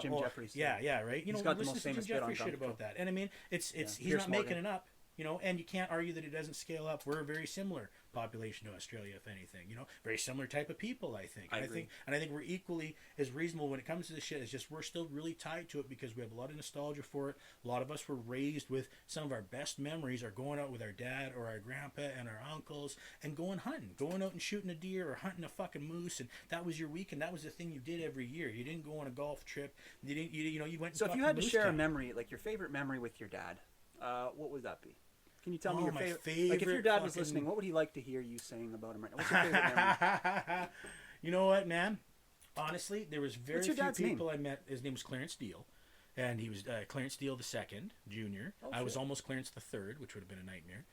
Jim Jeffries. Yeah, right. He's got the most famous Jim Jeffries shit about that. And I mean, he's not making it up. And you can't argue that it doesn't scale up. We're a very similar population to Australia, if anything. Very similar type of people, I think. I agree. I think we're equally as reasonable when it comes to this shit. It's just we're still really tied to it because we have a lot of nostalgia for it. A lot of us were raised with some of our best memories are going out with our dad or our grandpa and our uncles and going hunting, going out and shooting a deer or hunting a fucking moose, and that was your weekend. That was the thing you did every year. You didn't go on a golf trip. You didn't. You went. So if you had to share a memory, like your favorite memory with your dad, what would that be? Can you tell me your favorite? Like, if your dad was listening, what would he like to hear you saying about him right now? What's your favorite memory? You know what, man? Honestly, there was very few people name? I met. His name was Clarence Steele, and he was Clarence Steele II, Jr. Oh, I was almost Clarence III, which would have been a nightmare.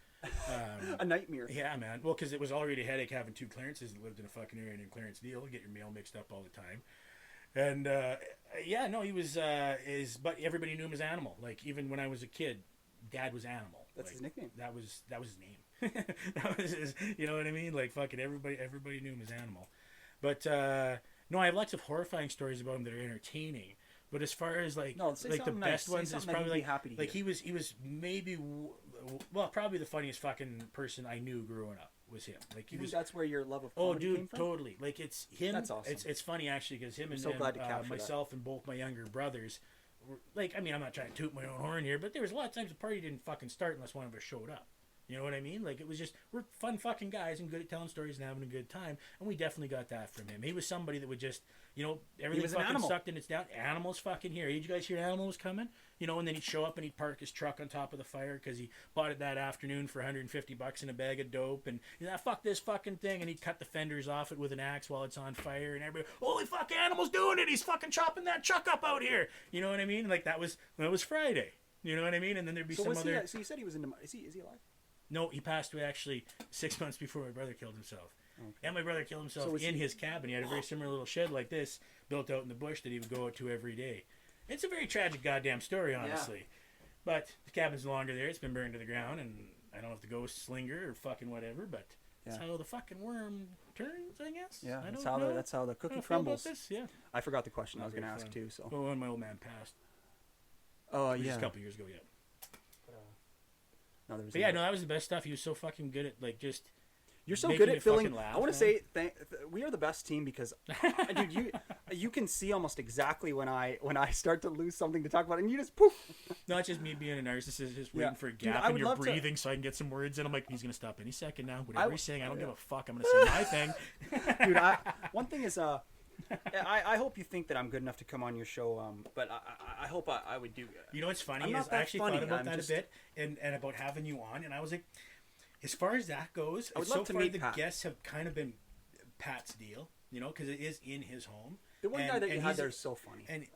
A nightmare. Yeah, man. Well, because it was already a headache having two Clarences that lived in a fucking area named Clarence Steele. Get your mail mixed up all the time. And he was but everybody knew him as Animal. Like, even when I was a kid, Dad was Animal. That's his nickname. That was his name. That was his, you know what I mean? Like, fucking everybody knew him as Animal. But no, I have lots of horrifying stories about him that are entertaining. But as far as the best ones is probably he was maybe probably the funniest fucking person I knew growing up. was him. Like he You think was. that's where your love of Oh, comedy came dude, from? totally. Like it's him. That's awesome. It's funny actually because him and, so glad to capture myself and both my younger brothers were like. I mean, I'm not trying to toot my own horn here, but there was a lot of times the party didn't fucking start unless one of us showed up. You know what I mean? Like it was just we're fun fucking guys and good at telling stories and having a good time, and we definitely got that from him. He was somebody that would just, you know, everything was an fucking animal. sucked and it's down. Animals fucking here. Did you guys hear animals coming? You know, and then he'd show up and he'd park his truck on top of the fire because he bought it that afternoon for $150 in a bag of dope, and fuck this fucking thing, and he'd cut the fenders off it with an axe while it's on fire, and everybody, holy fuck, animal's doing it. He's fucking chopping that truck up out here. You know what I mean? Like that was Friday. You know what I mean? And then there'd be So some was other. he? So you said he was into. Is he alive? No, he passed away actually 6 months before my brother killed himself. Okay. And my brother killed himself So was in he- his cabin. He had a very similar little shed like this built out in the bush that he would go out to every day. It's a very tragic goddamn story, honestly. But the cabin's no longer there. It's been burned to the ground, and I don't know if the ghosts linger or fucking whatever, but that's how the fucking worm turns, I guess. Yeah, I that's don't how know. that's how the I cookie don't feel about crumbles. this. Yeah. I forgot the question I was Not going to very ask fun. too. So. Well, when my old man passed. Oh Just yeah. a couple years ago, yeah. No, there was. But yeah, no, that was the best stuff. He was so fucking good at, like, just... You're so making good me at filling. fucking laugh, I want to man. say we are the best team because, dude, you can see almost exactly when I start to lose something to talk about, and you just poof. Not just me being a narcissist, just Yeah. waiting for a Dude, gap I in would your love to- breathing so I can get some words in. I'm like, he's going to stop any second now. Whatever I- he's saying, I don't give a fuck. I'm going to say my thing. Dude, one thing is, I hope you think that I'm good enough to come on your show, but I hope I would do. You know what's funny I'm is not I that actually funny, thought about I'm that just- a bit and about having you on, and I was like, as far as that goes, I would so love to far meet the Pat. guests have kind of been Pat's deal, you know, because it is in his home. The one And- guy that you and had he's- there is so funny. and- He's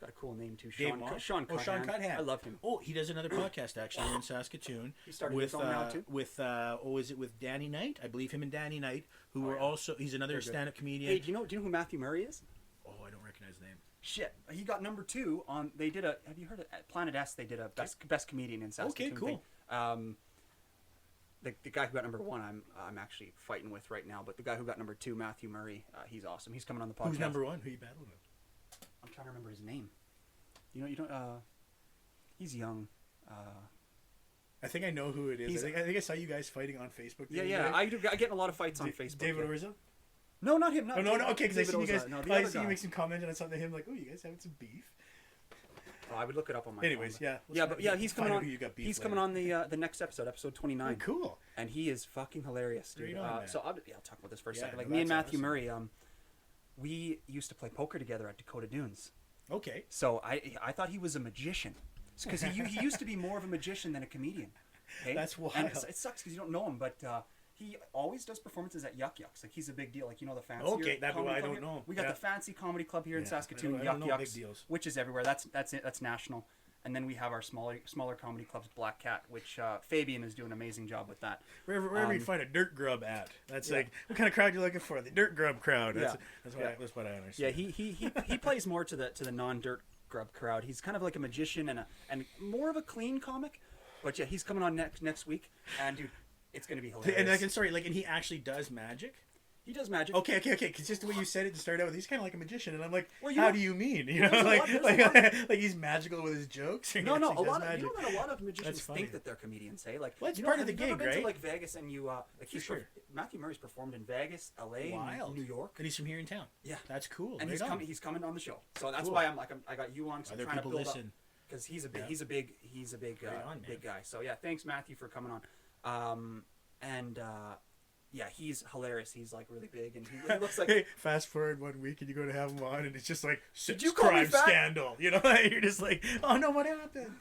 got a cool name too. Dave Sean Walsh? Sean Oh, Sean Cuthan. Cuthan. I love him. Oh, he does another podcast actually in Saskatoon. He started with his own now too. with is it with Danny Knight? I believe him and Danny Knight, who Oh, were yeah. also he's another They're good. stand-up comedian. Hey, do you know who Matthew Murray is? Oh, I don't recognize the name. Shit, he got number 2 on. They did a. Have you heard of at Planet S? They did a best comedian in Saskatoon. Okay, cool. Thing. The guy who got number 1, I'm actually fighting with right now. But the guy who got number 2, Matthew Murray, he's awesome. He's coming on the podcast. Who's number 1? Who you battling with? I'm trying to remember his name. You don't. He's young. I think I know who it is. I think I saw you guys fighting on Facebook. the Yeah, other yeah. day. I get in a lot of fights on Facebook. David yeah. Orza? No, not him. Not Oh, no, David- okay, because I David see you guys. Oza. No, the I other see you guy. make some comment on something to him, like, oh, you guys having some beef. Oh, I would look it up on my. Anyways, phone, yeah. but- yeah, but yeah, he's find coming out on. who you got beef He's later. coming on the next episode 29. Oh, cool. And he is fucking hilarious, dude. Right on, man. So I'll talk about this for a Yeah, second. Like no, me and that's Matthew awesome. Murray, we used to play poker together at Dakota Dunes. Okay. So I thought he was a magician, because he used to be more of a magician than a comedian. Okay? That's wild. And it sucks because you don't know him, but he always does performances at Yuck Yucks. Like he's a big deal. Like the fancy. Okay, that's why I don't know. We got Yeah. the fancy comedy club here in Yeah, Saskatoon, I Yuck don't know big Yucks, deals. which is everywhere. That's national. And then we have our smaller comedy clubs, Black Cat, which Fabian is doing an amazing job with that. Wherever you find a dirt grub at, that's yeah. like, what kind of crowd you looking for? The dirt grub crowd. That's, Yeah. that's what I Yeah, understand. he plays more to the non-dirt grub crowd. He's kind of like a magician and more of a clean comic. But yeah, he's coming on next week, and dude, it's gonna be hilarious. And and he actually does magic. He does magic. Okay. Because just the way you said it to start out with, he's kind of like a magician, and I'm like, Well, you how know- do you mean? You know, There's a like lot- there's a like he's magical with his jokes. or he No, actually a does lot of magic? you know that a lot of That's magicians funny. think that they're comedians. Hey, like Well, it's you know, part of have the you ever gig, been to right? like Vegas and you like he's sure. Matthew Murray's performed in Vegas, L.A., Wild. New York. And he's from here in town. Yeah, That's cool. and Right on. he's coming on the show. So that's Cool. why I got you on. 'Cause I'm Other trying to people build listen. because he's a Yeah. big Right on, big man. guy. So yeah, thanks Matthew for coming on. Yeah, he's hilarious. He's like really big, and he looks like. Hey, fast forward 1 week and you go to have him on, and it's just like sex you call me crime fat? scandal. You know, you're just like, oh no, what happened?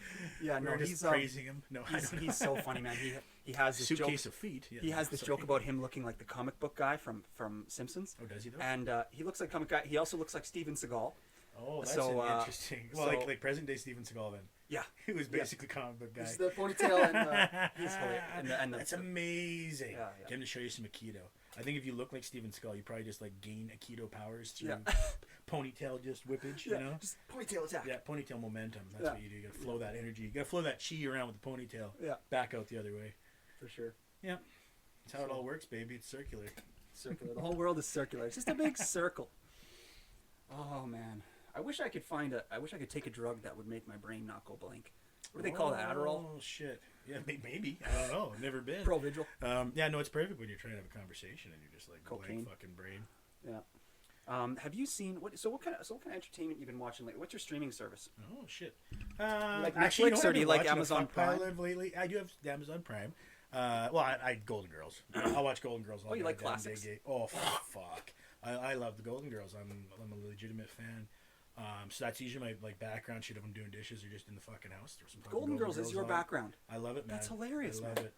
Yeah, no, We're just he's praising him. No, I don't know. he's so funny, man. He has this Suitcase joke. of feet. Yeah, He has this sorry. joke about him looking like the comic book guy from Simpsons. Oh, does he though? And he looks like comic guy. He also looks like Steven Seagal. Oh, that's So, interesting. Well, so- like present day Steven Seagal then. Yeah, He was basically comic book guy. he's the ponytail and he's hilarious. And That's amazing. Yeah, yeah. Get him to show you some Aikido. I think if you look like Steven Seagal, you probably just like gain Aikido powers through Yeah. ponytail just whippage. yeah, You know. just ponytail attack. Yeah, ponytail momentum. That's Yeah. what you do. You gotta flow that energy. You gotta flow that chi around with the ponytail. Yeah, Back out the other way. for sure. Yeah. That's how it all works, baby. It's circular. Circular. The whole world is circular. It's just a big circle. Oh man, I wish I could take a drug that would make my brain not go blank. What do they call that? Adderall? Oh shit. Yeah, maybe. I don't know. I've never been. Provigil. Yeah, no, it's perfect when you're trying to have a conversation and you're just like Cocaine. blank fucking brain. Yeah. Have you seen what kind of entertainment you've been watching lately? What's your streaming service? Oh shit. Like actually, Netflix, or do you like Amazon Prime? Lately, I do have Amazon Prime. Well, I Golden Girls. I'll watch Golden Girls all Oh, you like goddamn classics? day. Oh fuck. I love the Golden Girls. I'm a legitimate fan. So that's usually my background shit if I'm doing dishes or just in the fucking house. There's some fucking Golden Girls is your on. background. I love it, man. That's hilarious, I love it.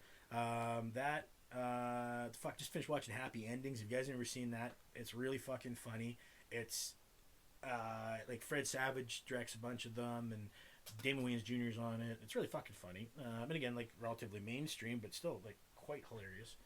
Fuck, just finished watching Happy Endings. If you guys have never seen that, it's really fucking funny. It's like Fred Savage directs a bunch of them, and Damon Wayans Jr. is on it. It's really fucking funny. And again, like relatively mainstream, but still like quite hilarious.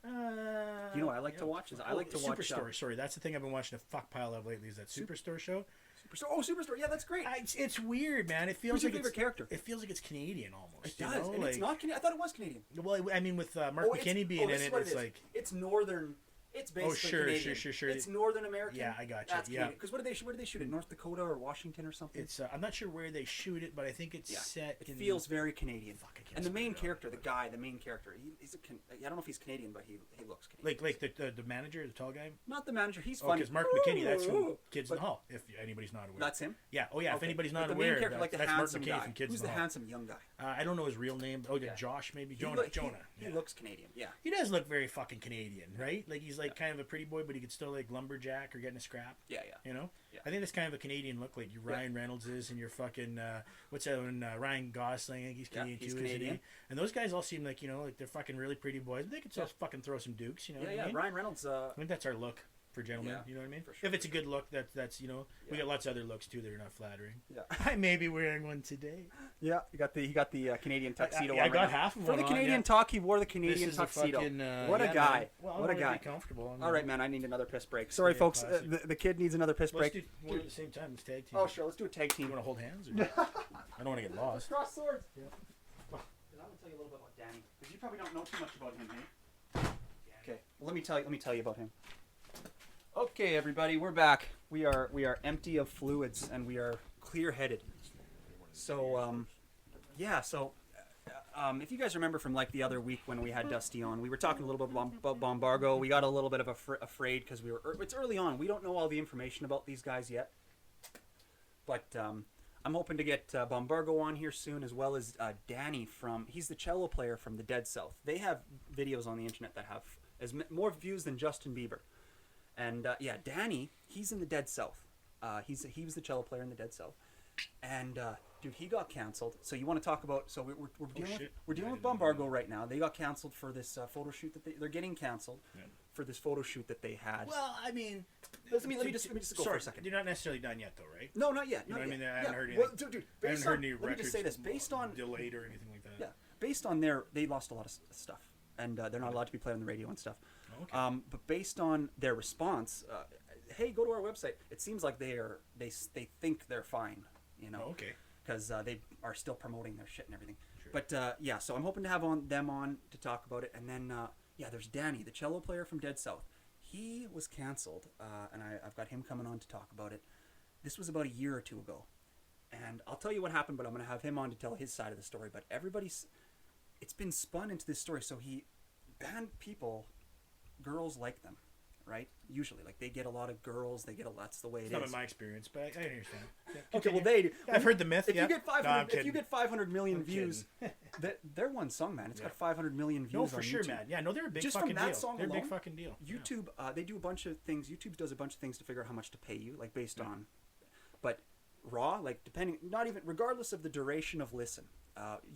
You know what I like to watch is I like to watch Superstore. Sorry, that's the thing I've been watching a fuck pile of lately. Is that Superstore show? Superstore. Oh, Superstore. Yeah, that's great. It's weird, man. It feels Who's your like favorite character? It feels like it's Canadian almost. It does, and like, it's not Canadian. I thought it was Canadian. Well, I mean, with Mark McKinney being in it, it's like it's northern. It's basically Canadian. Sure. It's Northern American. Yeah, I got you. That's yeah. Because where do they shoot it? North Dakota or Washington or something? It's I'm not sure where they shoot it, but I think it's set. It feels very Canadian. Fuck, I can't and the main speak character, the main character, he's I don't know if he's Canadian, but he looks Canadian. like the manager, the tall guy. Not the manager. He's funny. Because Mark McKinney, that's from Kids in the Hall. If anybody's not aware. That's him. Yeah. Oh yeah. Okay. If anybody's not the aware, main character, like the that's Mark handsome McKinney guy. from Kids Who's in the Hall. handsome young guy? I don't know his real name. Oh, yeah. Josh maybe. Jonah. He looks Canadian. Yeah. He does look very fucking Canadian, right? Like he's like kind of a pretty boy, but he could still like lumberjack or get in a scrap. Yeah. You know? Yeah. I think that's kind of a Canadian look, like your Ryan Reynolds is, and your fucking what's that one? Ryan Gosling. I think he's Canadian too, Canadian. isn't he? And those guys all seem like like they're fucking really pretty boys. They could still fucking throw some dukes, you know? Yeah. What I mean? Ryan Reynolds. I think that's our look for gentlemen. Yeah, you know what I mean? for sure. If it's a good look, that's we got lots of other looks too that are not flattering. Yeah. I may be wearing one today. Yeah, he got the Canadian tuxedo. I got half of for one the on, Canadian yeah. talk. He wore the Canadian This is a tuxedo. fucking, What a guy! Man. Well, What a guy! Be comfortable. All right, man. I need another piss break. Sorry, Yeah, folks. classic. The kid needs another piss Let's break. do one at the same time. Let's tag team. Oh, sure. Let's do a tag You team. want to hold hands? Or I don't want to get lost. Cross swords. Yeah. Because I want to tell you a little bit about Danny. Because you probably don't know too much about him, hey? Okay. Well, let me tell you about him. Okay, everybody, we're back. We are empty of fluids and we are clear-headed. So, if you guys remember from like the other week when we had Dusty on, we were talking a little bit about Bombargo. We got a little bit of afraid because it's early on. We don't know all the information about these guys yet. But I'm hoping to get Bombargo on here soon, as well as Danny he's the cello player from the Dead South. They have videos on the internet that have more views than Justin Bieber. And Danny, he's in the Dead South. He was the cello player in the Dead South. And dude, he got canceled. So you want to talk about? So we're dealing with Bombargo right now. They got canceled for this photo shoot that they're getting canceled for this photo shoot that they had. Well, I mean, let me just go for a second. You're not necessarily done yet, though, right? No, not yet. You know what I mean? I haven't heard any. Well, dude, I haven't heard any let me records just say this. Based on delayed or anything like that. Yeah, based on they lost a lot of stuff, and they're not allowed to be played on the radio and stuff. Oh, okay. But based on their response, hey, go to our website. It seems like they think they're fine, you know. Oh, okay. Because they are still promoting their shit and everything. Sure. But so I'm hoping to have them on to talk about it. And then there's Danny, the cello player from Dead South. He was canceled, and I've got him coming on to talk about it. This was about a year or two ago, and I'll tell you what happened. But I'm going to have him on to tell his side of the story. But it's been spun into this story. So he banned people. Girls like them, right? Usually, like they get a lot of girls. That's the way It's it not is. been my experience, but I understand. Yeah, Okay, well continue. they. I've heard the myth. If yeah. you get 500, No, I'm if you kidding. get 500 million I'm views, their one song, man, it's got 500 million views. No, for on sure, YouTube. man. Yeah, no, they're a big Just fucking from that deal. song They're a big alone, fucking deal. YouTube, they do a bunch of things. YouTube does a bunch of things to figure out how much to pay you, like based on, but raw, like depending, not even regardless of the duration of listen.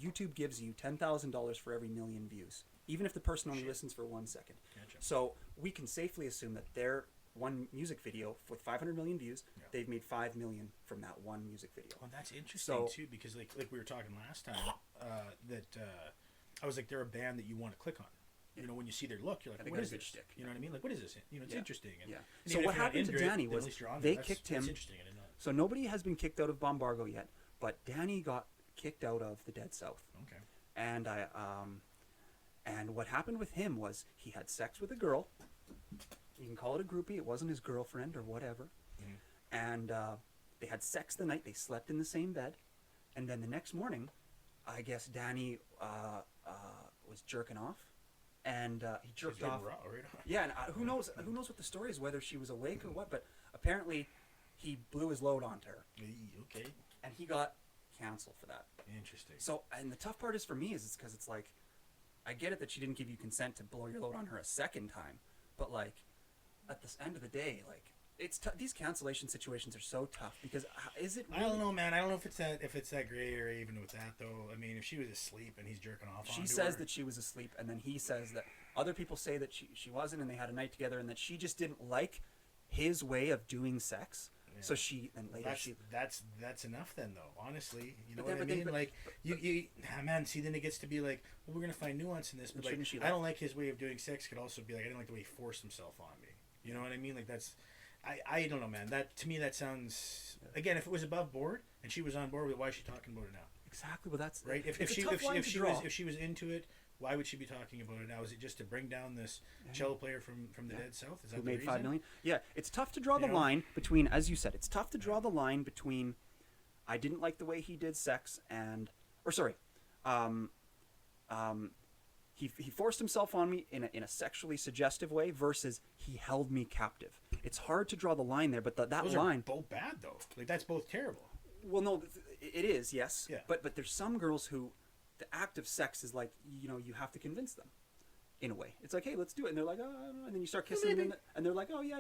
YouTube gives you $10,000 for every million views, even if the person only listens for 1 second. Gotcha. So we can safely assume that their one music video with 500 million views, they've made 5 million from that one music video. Well, that's interesting So- too, because like we were talking last time, I was like, they're a band that you want to click on. You know, when you see their look, you're like, they what got a is good this? shtick. You know what I mean? Like, what is this? You know, it's interesting. And, Yeah. and So even what if you're not happened to into it, Danny then was at least you're on they there. kicked That's him. interesting. I didn't know. So nobody has been kicked out of Bombargo yet, but Danny got kicked out of the Dead South. Okay. And and what happened with him was he had sex with a girl. You can call it a groupie. It wasn't his girlfriend or whatever. Mhm. And they had sex the night. They slept in the same bed. And then the next morning, I guess Danny was jerking off, and he jerked off. Raw, right? Yeah, and who knows what the story is, whether she was awake or what. But apparently, he blew his load onto her. Okay. And he got canceled for that. Interesting. So, and the tough part is for me is because it's like, I get it that she didn't give you consent to blow your load on her a second time, but like, at the end of the day, like, it's these cancellation situations are so tough because is it? Really? I don't know, man. I don't know if it's that gray area even with that though. I mean, if she was asleep and he's jerking off, she says that she was asleep, and then he says that other people say that she wasn't, and they had a night together, and that she just didn't like his way of doing sex. Yeah. So she then later that's enough then though. Honestly, you know what I mean? Like you man. See, then it gets to be like, well, we're gonna find nuance in this, but like, I don't like his way of doing sex. Could also be like, I didn't like the way he forced himself on me. You know what I mean? Like that's. I don't know, man. That to me, that sounds again. If it was above board and she was on board with, why is she talking about it now? Exactly. Well, that's right. If she was into it, why would she be talking about it now? Is it just to bring down this cello player from the dead south? Is that who the made reason? $5 million? Yeah, it's tough to draw the line between, as you said, it's tough to draw the line between. I didn't like the way he did sex, He forced himself on me in a sexually suggestive way versus he held me captive. It's hard to draw the line there, but that Those line... are both bad, though. Like, that's both terrible. Well, no, it is, yes. Yeah. But there's some girls who the act of sex is like, you have to convince them. In a way, it's like, hey, let's do it, and they're like, oh, I don't know. And then you start kissing them, and they're like, oh yeah.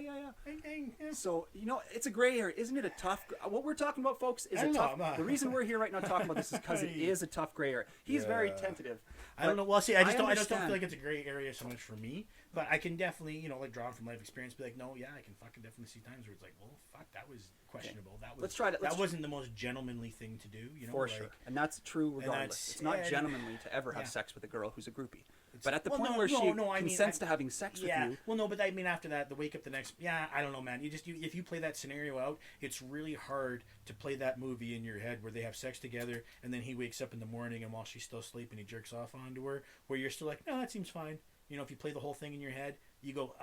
So it's a gray area, isn't it? A tough. What we're talking about, folks, is a tough. The reason we're here right now talking about this is because it is a tough gray area. He's very tentative. I don't know. Well, see, I don't feel like it's a gray area so much for me, but I can definitely, like draw from life experience, be like, no, yeah, I can fucking definitely see times where it's like, well, fuck, that was questionable. Okay. That was that wasn't the most gentlemanly thing to do, For sure, and that's true regardless. It's not gentlemanly to ever have sex with a girl who's a groupie. But at the point where she consents to having sex with you... Well, no, but I mean, after that, the wake up the next... Yeah, I don't know, man. If you play that scenario out, it's really hard to play that movie in your head where they have sex together, and then he wakes up in the morning, and while she's still asleep, and he jerks off onto her, where you're still like, no, that seems fine. If you play the whole thing in your head, you go,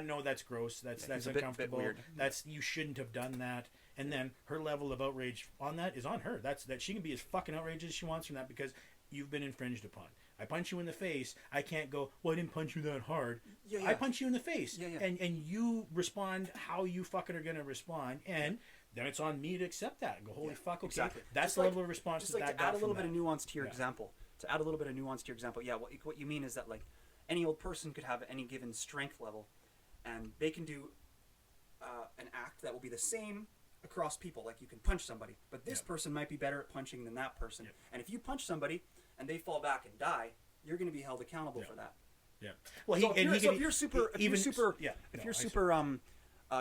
no, that's gross. That's uncomfortable. Bit weird. You shouldn't have done that. And then her level of outrage on that is on her. That she can be as fucking outrageous as she wants from that because you've been infringed upon. I punch you in the face. I can't go, well, I didn't punch you that hard. Yeah. I punch you in the face. Yeah. And you respond how you fucking are going to respond. And then it's on me to accept that and go, holy fuck, okay. Exactly. That's just the level of response just that like that to add a little bit of nuance to your example. To add a little bit of nuance to your example. Yeah, what you mean is that, like, any old person could have any given strength level, and they can do an act that will be the same across people. Like, you can punch somebody, but this person might be better at punching than that person. And if you punch somebody and they fall back and die, you're going to be held accountable for that. Yeah. Well, if you're super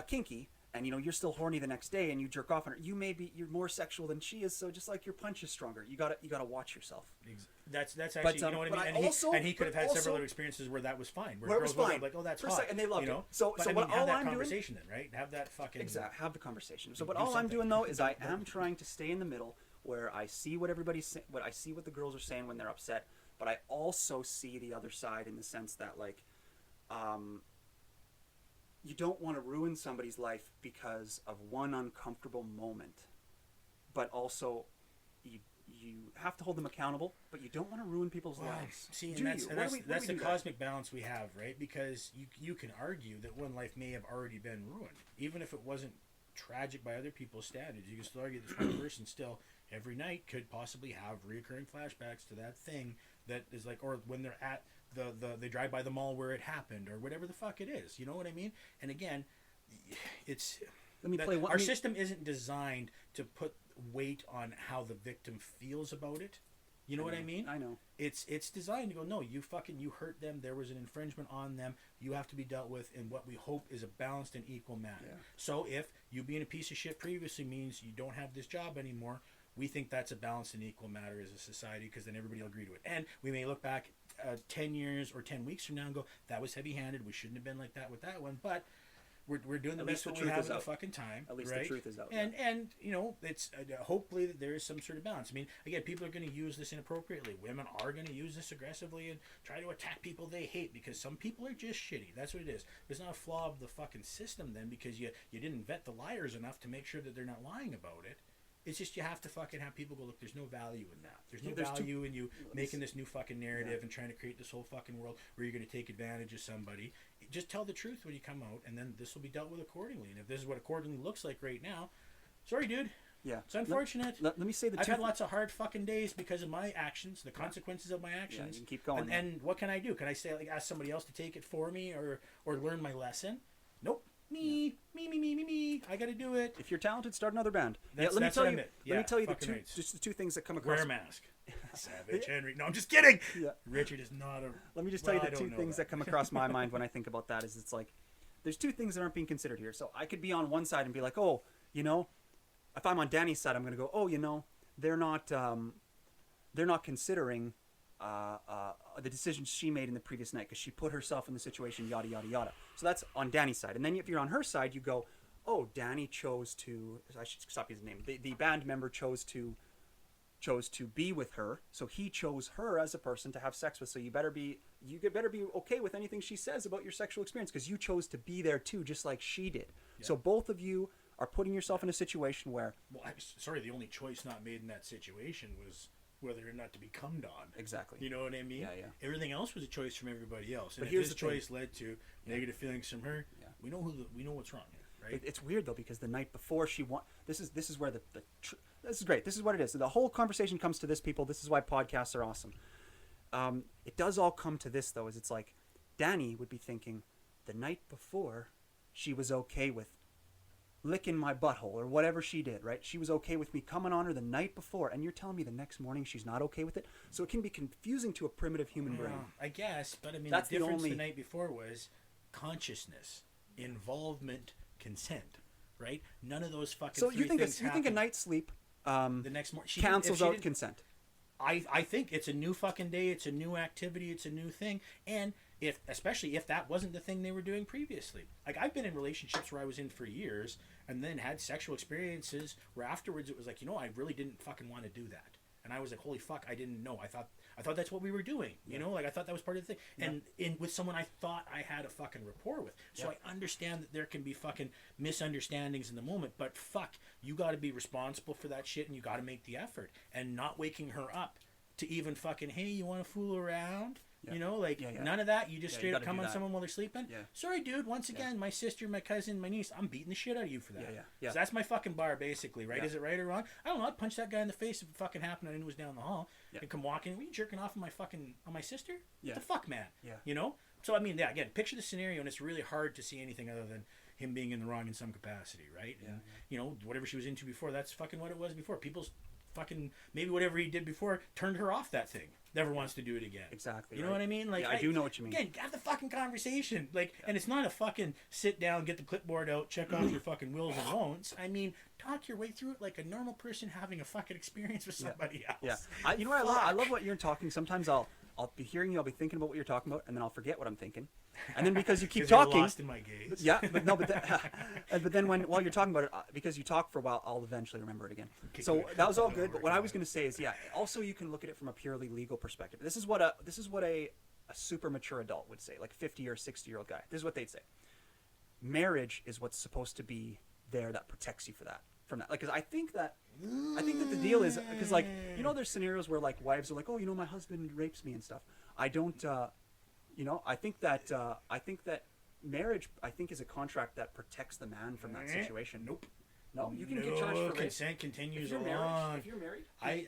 kinky, and you're still horny the next day, and you jerk off on her, you're more sexual than she is. So just like your punch is stronger, you gotta watch yourself. That's actually you know what I mean. And he could have had several other experiences where that was fine. Where girls were like, oh, that's hot, and they loved it. So all I'm conversation doing, then, right? Have that fucking have the conversation. So all I'm doing though is I am trying to stay in the middle where I see what the girls are saying when they're upset, but I also see the other side in the sense that, like, you don't want to ruin somebody's life because of one uncomfortable moment, but also you have to hold them accountable, but you don't want to ruin people's lives. See, that's the cosmic balance we have, right? Because you can argue that one life may have already been ruined, even if it wasn't tragic by other people's standards. You can still argue this one person still every night could possibly have reoccurring flashbacks to that thing that is like, or when they're at they drive by the mall where it happened, or whatever the fuck it is. You know what I mean? And again, it's our system isn't designed to put weight on how the victim feels about it. You know what I mean? I know. It's designed to go, no, you hurt them. There was an infringement on them. You have to be dealt with in what we hope is a balanced and equal manner. Yeah. So if you being a piece of shit previously means you don't have this job anymore, we think that's a balanced and equal matter as a society, because then everybody will agree to it. And we may look back 10 years or 10 weeks from now and go, that was heavy-handed. We shouldn't have been like that with that one. But we're doing the best we have at the fucking time. At least right? the truth is out. And it's hopefully that there is some sort of balance. I mean, again, people are going to use this inappropriately. Women are going to use this aggressively and try to attack people they hate, because some people are just shitty. That's what it is. There's not a flaw of the fucking system then, because you didn't vet the liars enough to make sure that they're not lying about it. It's just you have to fucking have people go, look, there's no value in that. There's no Yeah, there's value in you making this new fucking narrative and trying to create this whole fucking world where you're going to take advantage of somebody. Just tell the truth when you come out, and then this will be dealt with accordingly. And if this is what accordingly looks like right now, sorry, dude. Yeah. It's unfortunate. Let me say I've had lots of hard fucking days because of my actions, the consequences of my actions. Yeah, you can keep going. And what can I do? Can I say, like, ask somebody else to take it for me or learn my lesson? Nope. Me. I got to do it. If you're talented, start another band. Let me tell you the two things that come across. Wear a mask. Savage Henry. No, I'm just kidding. Yeah. Richard is not a... Let me just tell you the two things that come across my mind when I think about that is it's like, there's two things that aren't being considered here. So I could be on one side and be like, oh, you know, if I'm on Danny's side, I'm going to go, oh, you know, they're not considering the decisions she made in the previous night because she put herself in the situation, yada, yada, yada. So that's on Danny's side. And then if you're on her side, you go, oh, Danny chose to, I should stop using his name. The band member chose to be with her. So he chose her as a person to have sex with. So you better be okay with anything she says about your sexual experience because you chose to be there too, just like she did. Yeah. So both of you are putting yourself in a situation where... Well, the only choice not made in that situation was whether or not to be cummed on. Exactly. You know what I mean? Yeah. Everything else was a choice from everybody else. And but if here's this choice led to negative feelings from her, we know what's wrong here, right? It's weird though because the night before she this is where this is great. This is what it is. So the whole conversation comes to this, people. This is why podcasts are awesome. It does all come to this though, is it's like Danny would be thinking the night before she was okay with licking my butthole or whatever she did, right? She was okay with me coming on her the night before, and you're telling me the next morning she's not okay with it? So it can be confusing to a primitive human brain. I guess, but I mean, that's the difference the night before was consciousness, involvement, consent, right? None of those fucking you think a night's sleep the next morning cancels out consent? I think it's a new fucking day, it's a new activity, it's a new thing, and especially if that wasn't the thing they were doing previously. Like, I've been in relationships where I was in for years and then had sexual experiences where afterwards it was like, you know, I really didn't fucking want to do that. And I was like, holy fuck, I didn't know. I thought that's what we were doing. You know, like I thought that was part of the thing. Yeah. And with someone I thought I had a fucking rapport with. So I understand that there can be fucking misunderstandings in the moment, but fuck, you got to be responsible for that shit and you got to make the effort. And not waking her up to even fucking, hey, you want to fool around? Yeah. You know, like none of that. You just straight up come on someone while they're sleeping. Yeah. Sorry, dude. Once again, my sister, my cousin, my niece, I'm beating the shit out of you for that. Yeah. So that's my fucking bar, basically, right? Yeah. Is it right or wrong? I don't know. I'd punch that guy in the face if it fucking happened and I knew it was down the hall. Yeah. And come walking. Were you jerking off on my sister? Yeah. What the fuck, man? Yeah. You know? So, I mean, again, picture the scenario, and it's really hard to see anything other than him being in the wrong in some capacity, right? Yeah. And, you know, whatever she was into before, that's fucking what it was before. People's fucking, maybe whatever he did before turned her off that thing. Never wants to do it again. Exactly. You know what I mean? Like, I do know what you mean. Again, have the fucking conversation. Like, and it's not a fucking sit down, get the clipboard out, check off your fucking wills and won'ts. I mean, talk your way through it like a normal person having a fucking experience with somebody else. Yeah. You know what I love what you're talking. Sometimes I'll be hearing you, I'll be thinking about what you're talking about, and then I'll forget what I'm thinking. And then because you keep talking, you're lost in my gaze. Yeah, but then while you're talking about it, because you talk for a while, I'll eventually remember it again. Okay, so that was all good. But what I was going to say is, also you can look at it from a purely legal perspective. This is what a super mature adult would say, like a 50 or 60-year-old guy. This is what they'd say. Marriage is what's supposed to be there that protects you from that. Like, because I think that the deal is, because, like, you know, there's scenarios where, like, wives are like, oh, you know, my husband rapes me and stuff. I don't, you know, I think that marriage, I think, is a contract that protects the man from that situation. Nope. No, you can get charged for rape. Consent continues on. If you're married, I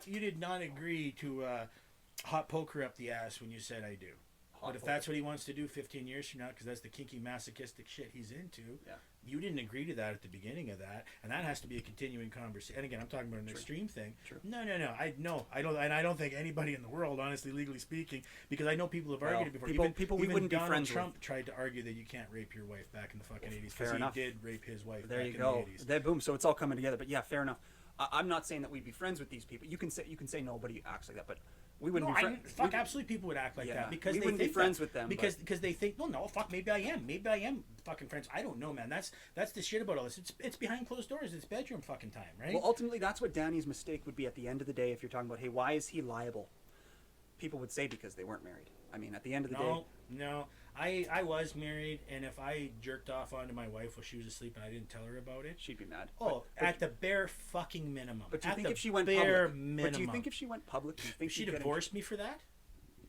you did not agree to hot poker up the ass when you said I do. But if that's what he wants to do 15 years from now, because that's the kinky masochistic shit he's into, you didn't agree to that at the beginning of that, and that has to be a continuing conversation. And again, I'm talking about an extreme thing. True. No. I don't, and I don't think anybody in the world, honestly, legally speaking, because I know people have argued it before. People we wouldn't Donald be friends Trump with. tried to argue that you can't rape your wife back in the fucking 80s Fair because enough. he did rape his wife. There back you in go. The 80s. Boom. So it's all coming together. But yeah, fair enough. I'm not saying that we'd be friends with these people. You can say nobody acts like that, but we wouldn't be friends. Fuck, absolutely, people would act like that because we they wouldn't think be friends with them because they think, well, no, fuck, maybe I am fucking friends. I don't know, man. That's the shit about all this. It's behind closed doors. It's bedroom fucking time, right? Well, ultimately, that's what Danny's mistake would be at the end of the day. If you're talking about, hey, why is he liable? People would say because they weren't married. I mean, at the end of the day, No, I was married, and if I jerked off onto my wife while she was asleep and I didn't tell her about it, She'd be mad. oh, at the bare fucking minimum. But do you At think the if she went bare public? minimum. But do you think if she went public, do you think she she'd get in- divorced me for that?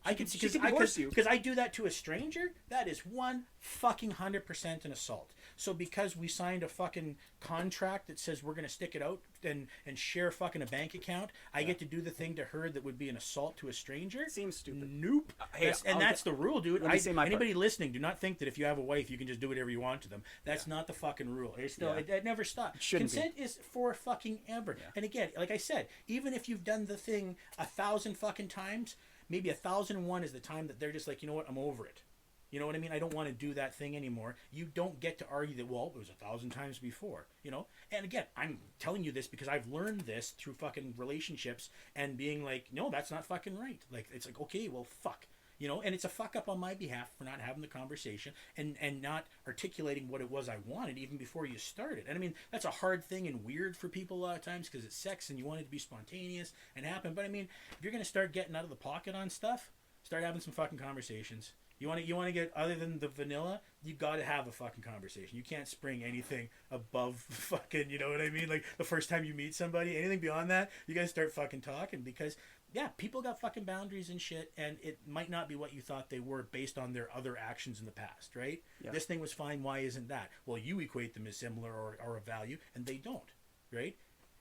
She could divorce you. Because I do that to a stranger. That is 100% an assault. So because we signed a fucking contract that says we're gonna stick it out and share fucking a bank account, I get to do the thing to her that would be an assault to a stranger. Seems stupid. Nope. Hey, That's the rule, dude. Let me say my anybody listening, do not think that if you have a wife, you can just do whatever you want to them. That's not the fucking rule. It's still, it never stops. Consent is for fucking ever. Yeah. And again, like I said, even if you've done the thing 1,000 fucking times, maybe 1,001 is the time that they're just like, you know what, I'm over it. You know what I mean? I don't want to do that thing anymore. You don't get to argue that, well, it was 1,000 times before, you know? And again, I'm telling you this because I've learned this through fucking relationships and being like, no, that's not fucking right. Like, it's like, okay, well, fuck. You know, and it's a fuck up on my behalf for not having the conversation and not articulating what it was I wanted even before you started. And I mean, that's a hard thing and weird for people a lot of times because it's sex and you want it to be spontaneous and happen. But I mean, if you're going to start getting out of the pocket on stuff, start having some fucking conversations. You want to get, other than the vanilla, you got to have a fucking conversation. You can't spring anything above fucking, you know what I mean? Like the first time you meet somebody, anything beyond that, you got to start fucking talking because yeah, people got fucking boundaries and shit, and it might not be what you thought they were based on their other actions in the past, right? Yeah. This thing was fine, why isn't that? Well, you equate them as similar or a value, and they don't, right?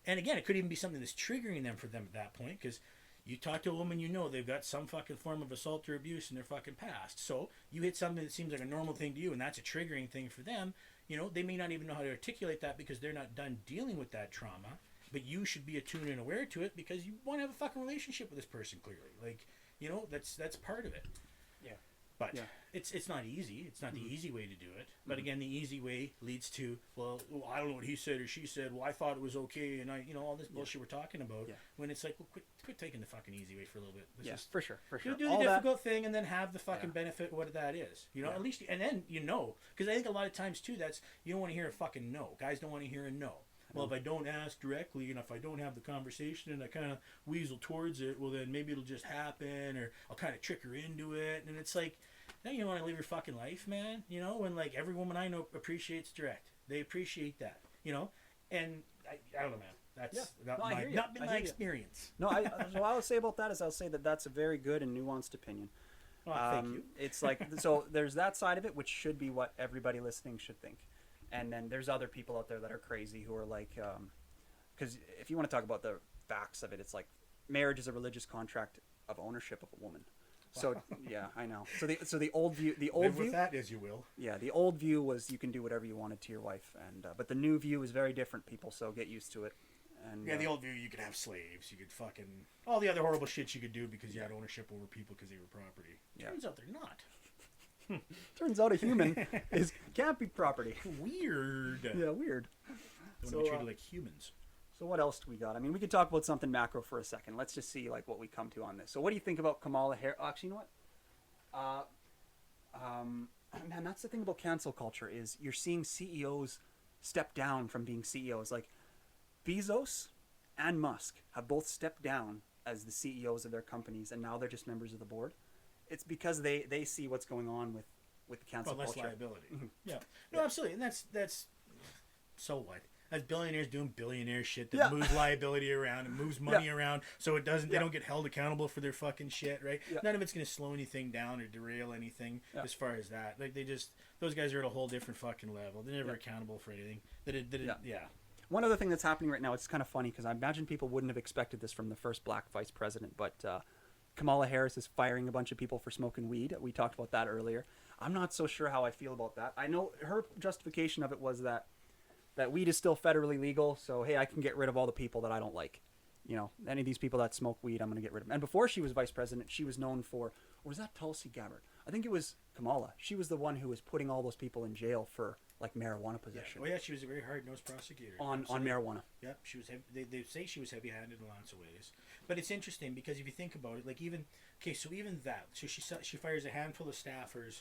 And again, it could even be something that's triggering them for them at that point, because you talk to a woman, you know they've got some fucking form of assault or abuse in their fucking past. So you hit something that seems like a normal thing to you, and that's a triggering thing for them. You know, they may not even know how to articulate that because they're not done dealing with that trauma. But you should be attuned and aware to it because you want to have a fucking relationship with this person, clearly. Like, you know, that's part of it. Yeah. But it's not easy. It's not the easy way to do it. But again, the easy way leads to, well, I don't know what he said or she said. Well, I thought it was okay, and I, you know, all this bullshit we're talking about. Yeah. When it's like, well, quit taking the fucking easy way for a little bit. Let's just for sure. Do the difficult thing and then have the fucking benefit of what that is. You know, at least, and then you know, because I think a lot of times too, that's you don't want to hear a fucking no. Guys don't want to hear a no. Well, if I don't ask directly and if I don't have the conversation and I kind of weasel towards it, well, then maybe it'll just happen or I'll kind of trick her into it. And it's like, now you want to live your fucking life, man. You know, when like every woman I know appreciates direct. They appreciate that, you know. And I don't know, man. That's not been my experience. No, what I would say about that is I'll say that that's a very good and nuanced opinion. Oh, thank you. It's like, so there's that side of it, which should be what everybody listening should think. And then there's other people out there that are crazy who are like, because if you want to talk about the facts of it, it's like marriage is a religious contract of ownership of a woman. So yeah, I know. So the old view, Live with that as you will. Yeah, the old view was you can do whatever you wanted to your wife, and but the new view is very different, people. So get used to it. And yeah, the old view, you could have slaves, you could fucking all the other horrible shit you could do because you had ownership over people because they were property. Turns out they're not. Turns out a human can't be property. Weird. Yeah, weird. They want to be treated like humans. So what else do we got? I mean, we could talk about something macro for a second. Let's just see like what we come to on this. So what do you think about Kamala Harris? Actually, you know what? Man, that's the thing about cancel culture is you're seeing CEOs step down from being CEOs. Like Bezos and Musk have both stepped down as the CEOs of their companies, and now they're just members of the board. It's because they see what's going on with the cancel culture. Less liability. Mm-hmm. Yeah. No, absolutely. And that's so what? That's billionaires doing billionaire shit that moves liability around and moves money around so it doesn't they don't get held accountable for their fucking shit, right? Yeah. None of it's going to slow anything down or derail anything as far as that. Like those guys are at a whole different fucking level. They're never accountable for anything. One other thing that's happening right now, it's kind of funny because I imagine people wouldn't have expected this from the first black vice president, but Kamala Harris is firing a bunch of people for smoking weed. We talked about that earlier. I'm not so sure how I feel about that. I know her justification of it was that weed is still federally legal, so hey, I can get rid of all the people that I don't like. You know, any of these people that smoke weed, I'm going to get rid of them. And before she was vice president, she was known for, or was that Tulsi Gabbard? I think it was Kamala. She was the one who was putting all those people in jail for like marijuana possession. Yeah. Oh yeah, she was a very hard-nosed prosecutor. On marijuana. Yep, she was. They say she was heavy-handed in lots of ways. But it's interesting because if you think about it, like even that. So she fires a handful of staffers,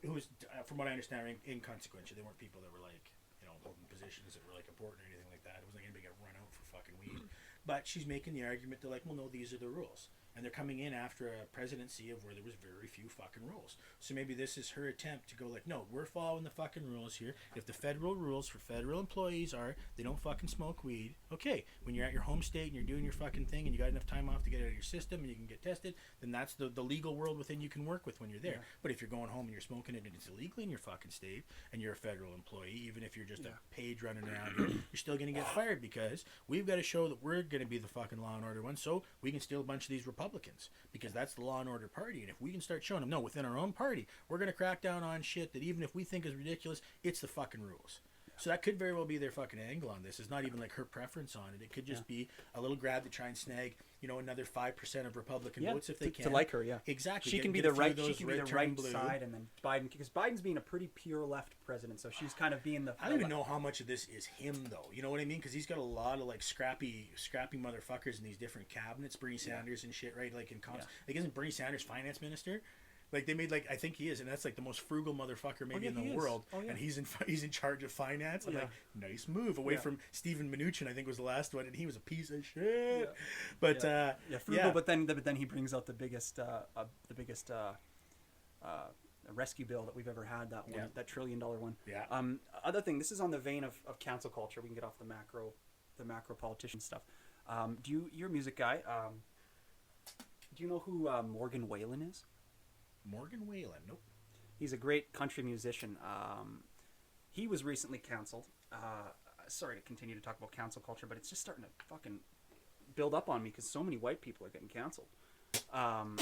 who was, from what I understand, are inconsequential. They weren't people that were like, you know, holding positions that were like important or anything like that. It wasn't like anybody got run out for fucking weed. But she's making the argument that like, well, no, these are the rules. and they're coming in after a presidency of where there was very few fucking rules. So maybe this is her attempt to go like, no, we're following the fucking rules here. If the federal rules for federal employees are they don't fucking smoke weed, okay, when you're at your home state and you're doing your fucking thing and you got enough time off to get it out of your system and you can get tested, then that's the legal world within you can work with when you're there. But if you're going home and you're smoking it and it's illegal in your fucking state and you're a federal employee, even if you're just a page running around here, you're still going to get fired because we've got to show that we're going to be the fucking law and order one, so we can steal a bunch of these Republicans because that's the law and order party. And if we can start showing them, no, within our own party, we're going to crack down on shit that even if we think is ridiculous, it's the fucking rules. So that could very well be their fucking angle on this. It's not even like her preference on it. It could just be a little grab to try and snag, another 5% of Republican votes if they can. To like her, exactly. She can be the right. She can be the right side, and then Biden, because Biden's being a pretty pure left president, so she's kind of being the. I don't even know how much of this is him though. You know what I mean? Because he's got a lot of like scrappy motherfuckers in these different cabinets, Bernie Sanders and shit, right? Like like isn't Bernie Sanders finance minister? Like they made I think he is, and that's like the most frugal motherfucker maybe in the world, and he's in charge of finance. I'm like, nice move away from Stephen Mnuchin, I think was the last one, and he was a piece of shit. But frugal. But then he brings out the biggest rescue bill that we've ever had. That one, that $1 trillion one. Yeah. Other thing, this is on the vein of cancel culture. We can get off the macro politician stuff. You're a music guy. Do you know who Morgan Wallen is? Morgan Wallen, nope. He's a great country musician. He was recently canceled. Sorry to continue to talk about cancel culture, but it's just starting to fucking build up on me because so many white people are getting canceled. I'm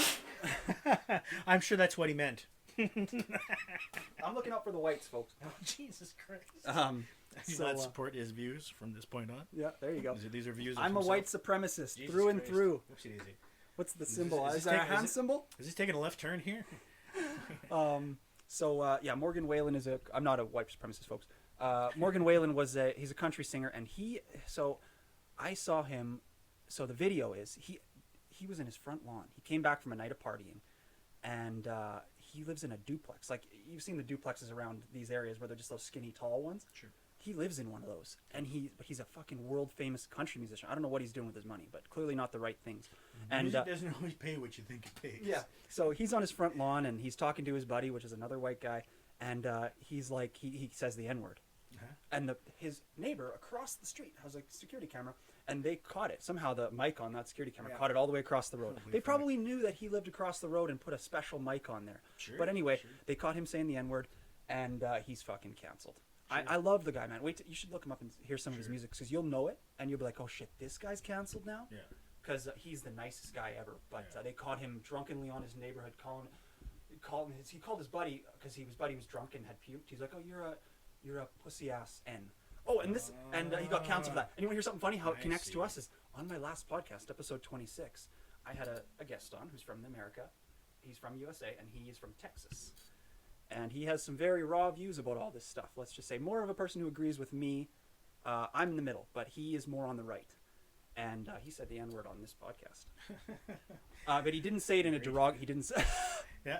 sure that's what he meant. I'm looking out for the whites, folks. Oh, Jesus Christ. So let's support his views from this point on. Yeah, there you go. These are views. I'm a white supremacist through and through. What's the symbol? Is that a hand symbol? Is this taking a left turn here? Morgan Wallen is I'm not a white supremacist, folks. Morgan Wallen he's a country singer, and I saw him. So the video is he was in his front lawn. He came back from a night of partying, and he lives in a duplex. Like you've seen the duplexes around these areas where they're just those skinny, tall ones. Sure. He lives in one of those, and he's a fucking world famous country musician. I don't know what he's doing with his money, but clearly not the right things. And music doesn't always pay what you think it pays. Yeah. So he's on his front lawn and he's talking to his buddy, which is another white guy, and he's like he says the N-word, and his neighbor across the street has a security camera, and they caught it. Somehow the mic on that security camera caught it all the way across the road. They probably knew that he lived across the road and put a special mic on there. Sure, but anyway, they caught him saying the N-word, and he's fucking canceled. Sure. I love the guy, man. You should look him up and hear some of his music because you'll know it and you'll be like, oh shit, this guy's canceled now? Yeah. Because he's the nicest guy ever. But they caught him drunkenly on his neighborhood he called his buddy because his buddy was drunk and had puked. He's like, oh, you're a pussy ass N. Oh, and he got canceled for that. And you want to hear something funny? How it connects to us is on my last podcast, episode 26, I had a guest on who's from America. He's from USA and he is from Texas. And he has some very raw views about all this stuff. Let's just say more of a person who agrees with me. I'm in the middle, but he is more on the right. And he said the N-word on this podcast. But he didn't say it in a derogatory. He didn't say. Yeah.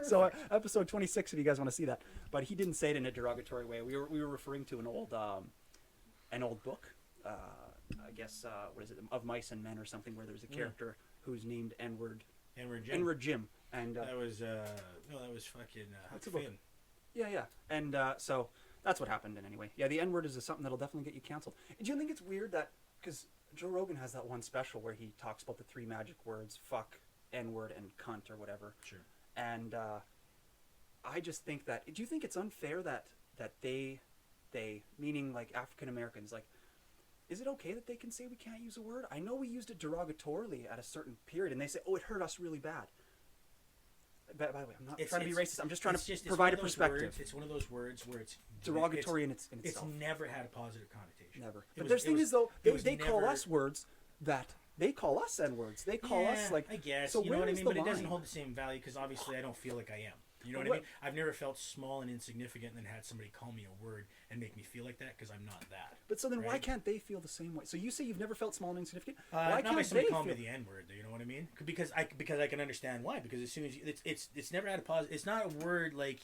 So episode 26, if you guys want to see that, but he didn't say it in a derogatory way. We were referring to an old book. I guess what is it? Of Mice and Men or something, where there's a character who's named N-word. N-word Jim. And that was fucking Huck Finn. Yeah. And so that's what happened. And anyway, the N-word is something that'll definitely get you canceled. Do you think it's weird that because Joe Rogan has that one special where he talks about the 3 magic words: fuck, N-word, and cunt or whatever. Sure. And I just think that. Do you think it's unfair that they meaning like African Americans, like, is it okay that they can say we can't use a word? I know we used it derogatorily at a certain period, and they say, oh, it hurt us really bad. By the way, I'm not trying to be racist. I'm just trying to provide a perspective. It's one of those words where it's derogatory in itself. It's never had a positive connotation. Never. But the thing is, though, they call us words that they call us N-words. They call us like. I guess. So you know what I mean? But line? It doesn't hold the same value because obviously I don't feel like I am. You know what I mean? I've never felt small and insignificant and then had somebody call me a word and make me feel like that because I'm not that. But so then why can't they feel the same way? So you say you've never felt small and insignificant? Why can't by somebody call me the N-word? You know what I mean? Because I can understand why. Because as soon as it's never had a positive. It's not a word like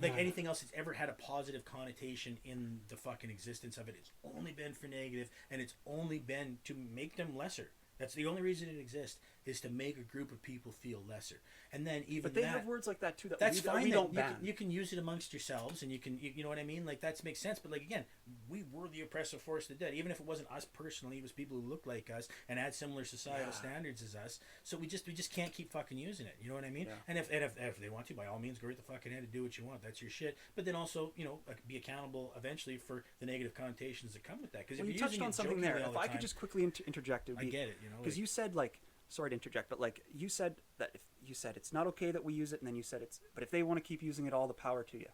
anything else that's ever had a positive connotation in the fucking existence of it. It's only been for negative, and it's only been to make them lesser. That's the only reason it exists, is to make a group of people feel lesser. And then even But they have words like that too that that's fine. we don't ban. You can use it amongst yourselves, and you know what I mean. Like that makes sense. But like again, we were the oppressive force that did. Even if it wasn't us personally, it was people who looked like us and had similar societal standards as us. So we just can't keep fucking using it. You know what I mean? Yeah. And if they want to, by all means, go right the fucking ahead and do what you want. That's your shit. But then also, like, be accountable eventually for the negative connotations that come with that. Because Well, if you you're touched using on it something there. jokingly all If the I time, could just quickly interject, it would I be, get it. because you said, like, sorry to interject, but like you said that if you said it's not okay that we use it, and then you said but if they want to keep using it, all the power to you.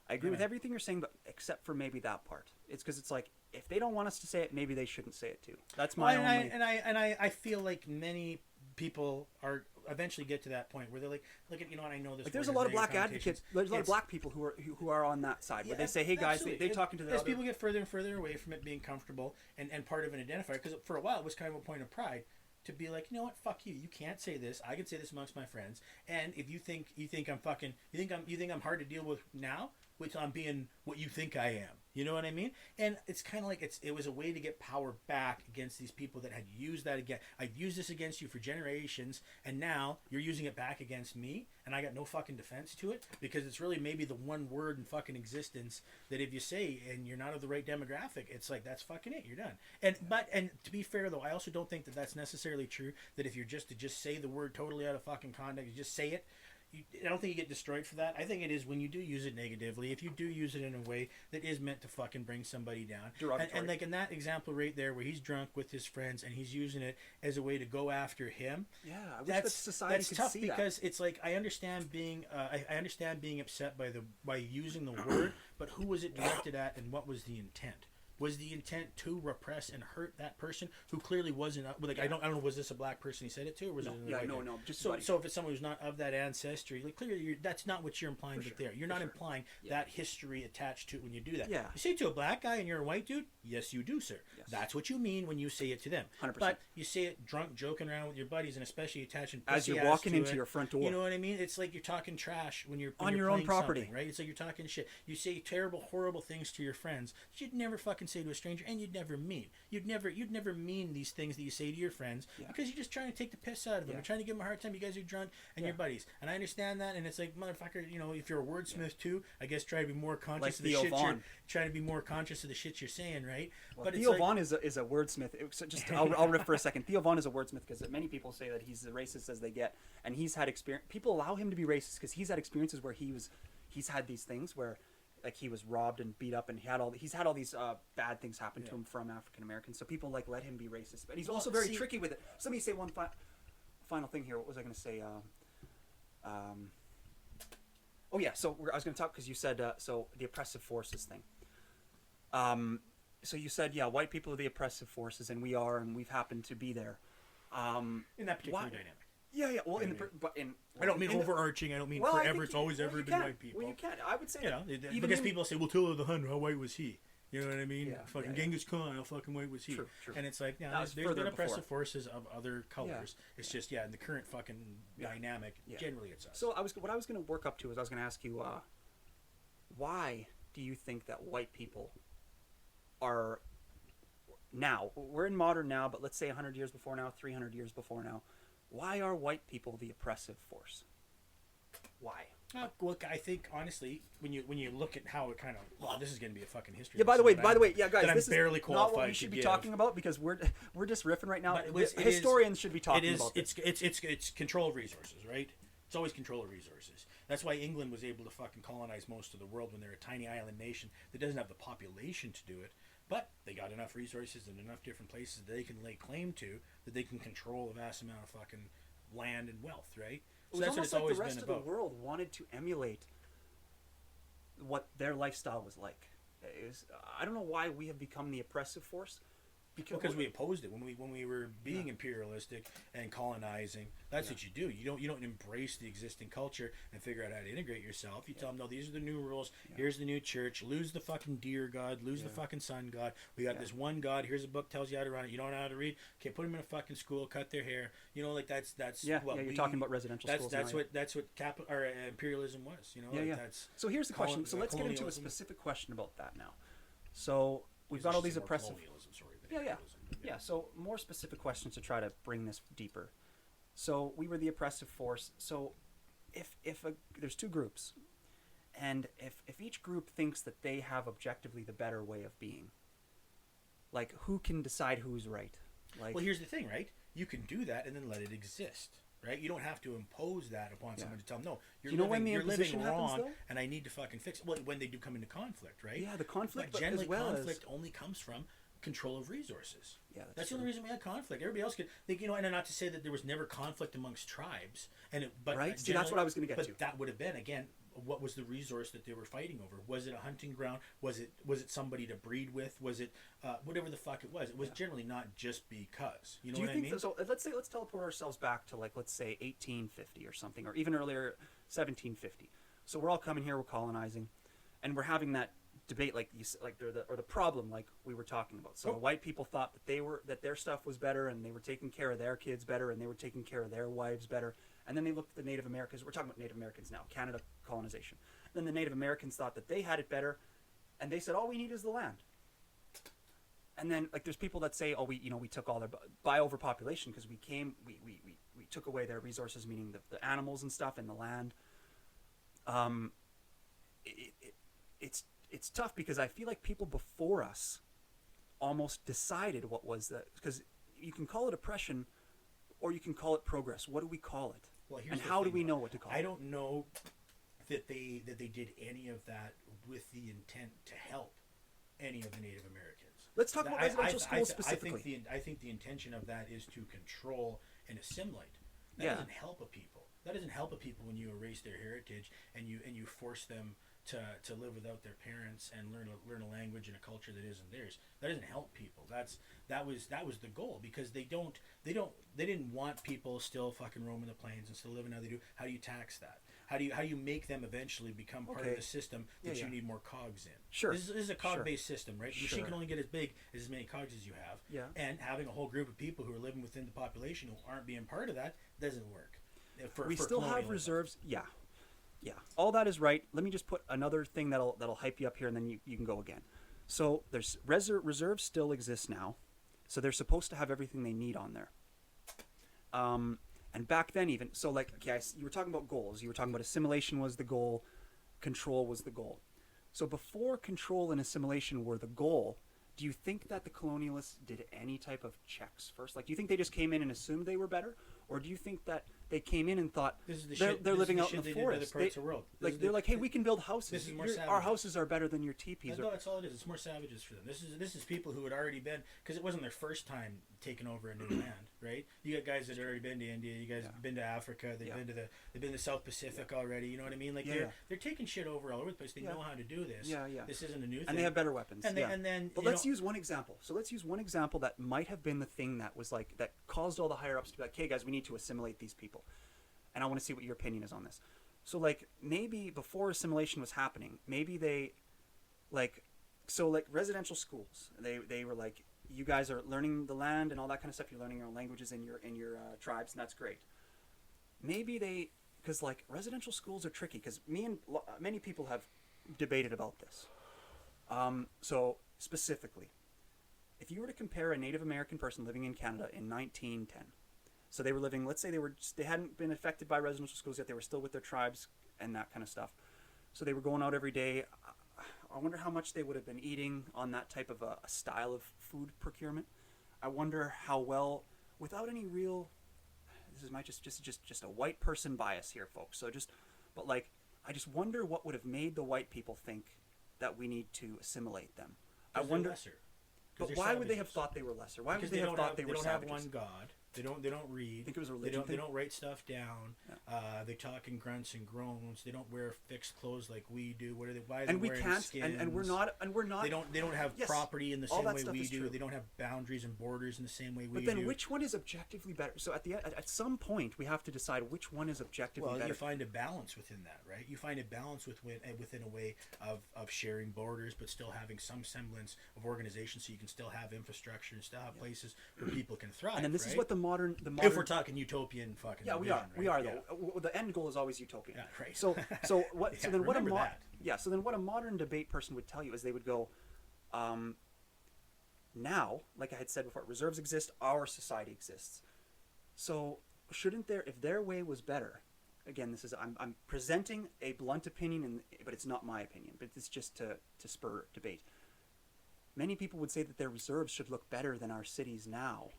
I agree with everything you're saying, but except for maybe that part. It's because it's like, if they don't want us to say it, maybe they shouldn't say it too. That's my only. I feel like many people are eventually get to that point where they're like, look at, I know this. Like, there's a lot of black advocates. There's a lot of black people who are on that side where they say, hey guys, they're talking to the as other. people get further and further away from it being comfortable and part of an identifier, because for a while it was kind of a point of pride to be like, you know what, fuck you. You can't say this. I can say this amongst my friends. And if you think I'm fucking, you think I'm hard to deal with now, wait till I'm being what you think I am. You know what I mean? And it's kind of like it was a way to get power back against these people that had used that again. I've used this against you for generations, and now you're using it back against me, and I got no fucking defense to it, because it's really maybe the one word in fucking existence that if you say and you're not of the right demographic, it's like, that's fucking it. You're done. And to be fair though, I also don't think that that's necessarily true. That if you're just say the word totally out of fucking context, you just say it. I don't think you get destroyed for that. I think it is when you do use it negatively, if you do use it in a way that is meant to fucking bring somebody down. And like in that example right there where he's drunk with his friends and he's using it as a way to go after him. Yeah, I wish that society that's could tough, see because that. it's like, I understand being upset by using the word, but who was it directed at and what was the intent? Was the intent to repress and hurt that person who clearly wasn't like, I don't know, was this a black person he said it to, or was it No, just so if it's someone who's not of that ancestry, like clearly that's not what you're implying there. You're not implying that history attached to it when you do that. Yeah. You say it to a black guy and you're a white dude, yes you do, sir. Yes. That's what you mean when you say it to them. 100%. But you say it drunk, joking around with your buddies, and especially attaching as you're walking into your front door. You know what I mean? It's like you're talking trash when you're on your own property, right? It's like you're talking shit. You say terrible, horrible things to your friends that you'd never fucking say to a stranger, and you'd never mean. You'd never mean these things that you say to your friends, because you're just trying to take the piss out of them. You're trying to give them a hard time. You guys are drunk and you're buddies, and I understand that. And it's like, motherfucker, if you're a wordsmith too, I guess try to be more conscious like of the Theo shit. Vaughn. Trying to be more conscious of the shit you're saying, right? Well, but Theo Vaughn is a wordsmith. I'll riff for a second. Theo Vaughn is a wordsmith because many people say that he's as racist as they get, and he's had experience. People allow him to be racist because he's had experiences where he's had these things where, like, he was robbed and beat up, and he's had all these bad things happen to him from African Americans. So people like let him be racist, but he's also very tricky with it. So let me say one final thing here. What was I going to say? Oh yeah. So I was going to talk because you said so the oppressive forces thing. So you said, white people are the oppressive forces, and we've happened to be there. In that particular dynamic. Yeah. Well, I don't mean overarching. I don't mean forever. It's always ever been white people. Well, you can. I would say, because people say, "Well, Attila the Hun, how white was he?" You know what I mean? Yeah, fucking Genghis Khan, how fucking white was he? True. And it's like, there's been oppressive forces of other colors. It's just, in the current fucking dynamic, generally it's us. So what I was going to work up to is I was going to ask you, why do you think that white people are now? We're in modern now, but let's say 100 years before now, 300 years before now. Why are white people the oppressive force? Why? Look, I think honestly, when you look at how it kind of, this is going to be a fucking history. Yeah. By the way, guys, this barely is not what we should be talking about because we're just riffing right now. Historians should be talking about this. It's control of resources, right? It's always control of resources. That's why England was able to fucking colonize most of the world when they're a tiny island nation that doesn't have the population to do it. But they got enough resources and enough different places that they can lay claim to, that they can control a vast amount of fucking land and wealth, right? So that's what it's always been about. The rest of the world wanted to emulate what their lifestyle was like. I don't know why we have become the oppressive force. Because we opposed it when we were being imperialistic and colonizing. That's what you do. You don't embrace the existing culture and figure out how to integrate yourself. You tell them, no, these are the new rules. Here's the new church. Lose the fucking deer god. Lose the fucking sun god. We got this one god. Here's a book tells you how to run it. You don't know how to read. Okay, put them in a fucking school. Cut their hair. That's what you're talking about residential schools. That's what imperialism was. That's so here's the question. So let's get into a specific question about that now. So we've got all these oppressive. Colonialism, sorry. Yeah. Yeah, so more specific questions to try to bring this deeper. So we were the oppressive force. So if there's two groups, and if each group thinks that they have objectively the better way of being, like who can decide who's right? Like, well, here's the thing, right? You can do that and then let it exist, right? You don't have to impose that upon someone to tell them, no, you know when the you're living imposition wrong, happens, though? and I need to fucking fix it. Well, when they do come into conflict, right? Yeah, the conflict, but generally, as well conflict only comes from control of resources. Yeah, that's the only reason we had conflict. Everybody else could, you know, and not to say that there was never conflict amongst tribes, but right. See, that's what I was going to get to. But that would have been, again, what was the resource that they were fighting over? Was it a hunting ground? Was it somebody to breed with? Was it whatever the fuck it was? It was generally not just because. You know Do you what think I mean? so? Let's teleport ourselves back to, like, let's say 1850 or something, or even earlier, 1750. So we're all coming here, we're colonizing, and we're having that debate, like the problem, like we were talking about. So the white people thought that their stuff was better, and they were taking care of their kids better, and they were taking care of their wives better. And then they looked at the Native Americans. We're talking about Native Americans now, Canada colonization. Then the Native Americans thought that they had it better, and they said, all we need is the land. And then, like, there's people that say, oh, we took all their, by overpopulation, because we took away their resources, meaning the animals and stuff and the land. It's tough, because I feel like people before us almost decided what was the, because you can call it oppression or you can call it progress. What do we call it? Well, and how do we know what to call it? I don't know that they did any of that with the intent to help any of the Native Americans. Let's talk about residential schools specifically. I think the intention of that is to control and assimilate. That doesn't help a people. That doesn't help a people when you erase their heritage and you force them to live without their parents and learn a language and a culture that isn't theirs. That doesn't help people. That was the goal, because they didn't want people still fucking roaming the plains and still living how they do. How do you tax that? How do you make them eventually become part of the system that you need more cogs in? Sure. This is a cog-based system, right? The machine Sure. can only get as big as many cogs as you have. Yeah. And having a whole group of people who are living within the population who aren't being part of that doesn't work. We still have reserves. Yeah. Yeah. All that is right. Let me just put another thing that'll hype you up here, and then you can go again. So there's reserves still exist now. So they're supposed to have everything they need on there. And back then even, so like, okay, you were talking about goals. You were talking about assimilation was the goal, control was the goal. So before control and assimilation were the goal, do you think that the colonialists did any type of checks first? Like, do you think they just came in and assumed they were better? Or do you think that they came in and thought they're living out in the forest? They're like, hey, we can build houses. Our houses are better than your teepees. No, that's all it is. It's more savages for them. This is people who had already been, because it wasn't their first time taking over a new land, right? You got guys that had already been to India. You guys have been to Africa. They've been to the South Pacific already. You know what I mean? Like they're taking shit over all over the place. They know how to do this. This isn't a new thing. And they have better weapons. And then but let's use one example. So let's use one example that might have been the thing that was like, that caused all the higher ups to be like, hey guys, we need to assimilate these people. And I want to see what your opinion is on this. So like, maybe before assimilation was happening, maybe they like residential schools, they were like, you guys are learning the land and all that kind of stuff. You're learning your own languages in your tribes, and that's great. Maybe because like residential schools are tricky, because me and many people have debated about this. So specifically, if you were to compare a Native American person living in Canada in 1910, so they were living, let's say they hadn't been affected by residential schools yet, they were still with their tribes and that kind of stuff. So they were going out every day. I wonder how much they would have been eating on that type of a style of food procurement. I wonder how well, without any real, this is just a white person bias here, folks. So but like, I just wonder what would have made the white people think that we need to assimilate them. I wonder. Lesser. But why would they have thought they were lesser? Why would they have thought they were savages? They don't have one God. They don't read. I think it was a religion. They don't write stuff down. They talk in grunts and groans. They don't wear fixed clothes like we do. What are they? Why are they wearing skins? And we're not. They don't have property in the same way we do. True. They don't have boundaries and borders in the same way we do. But then, which one is objectively better? So at some point, we have to decide which one is objectively better. Well, you find a balance within that, right? You find a balance within a way of sharing borders, but still having some semblance of organization, so you can still have infrastructure and still have places where people can thrive. And then this is what the modern if we're talking utopian fucking we vision, are. right? We are though. The end goal is always utopian. Yeah, right. So what? So then what a that. modern debate person would tell you is they would go, Now, like I had said before, reserves exist, our society exists. So shouldn't there, if their way was better, again, this is, I'm presenting a blunt opinion, but it's not my opinion, but it's just to spur debate. Many people would say that their reserves should look better than our cities now.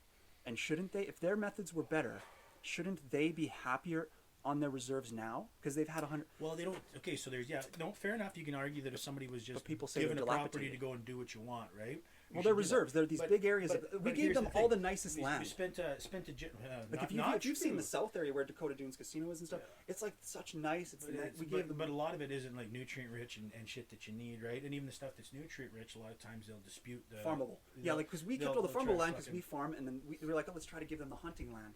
And shouldn't they, if their methods were better, shouldn't they be happier on their reserves now? Because they've had 100... Well, they don't... Okay, so there's... Yeah, no, fair enough. You can argue that if somebody was just people say given a they're property to dilapidated. go and do what you want, right? Well, they're reserves. They're these big areas. We gave here's them the all thing. the nicest We land. spent Like if you've seen the south area where Dakota Dunes Casino is and stuff, it's like such nice. It's nice. But a lot of it isn't like nutrient rich and shit that you need, right? And even the stuff that's nutrient rich, a lot of times they'll dispute the farmable. Yeah, like because we kept all the farmable land because we farm, and then we were like, oh, let's try to give them the hunting land.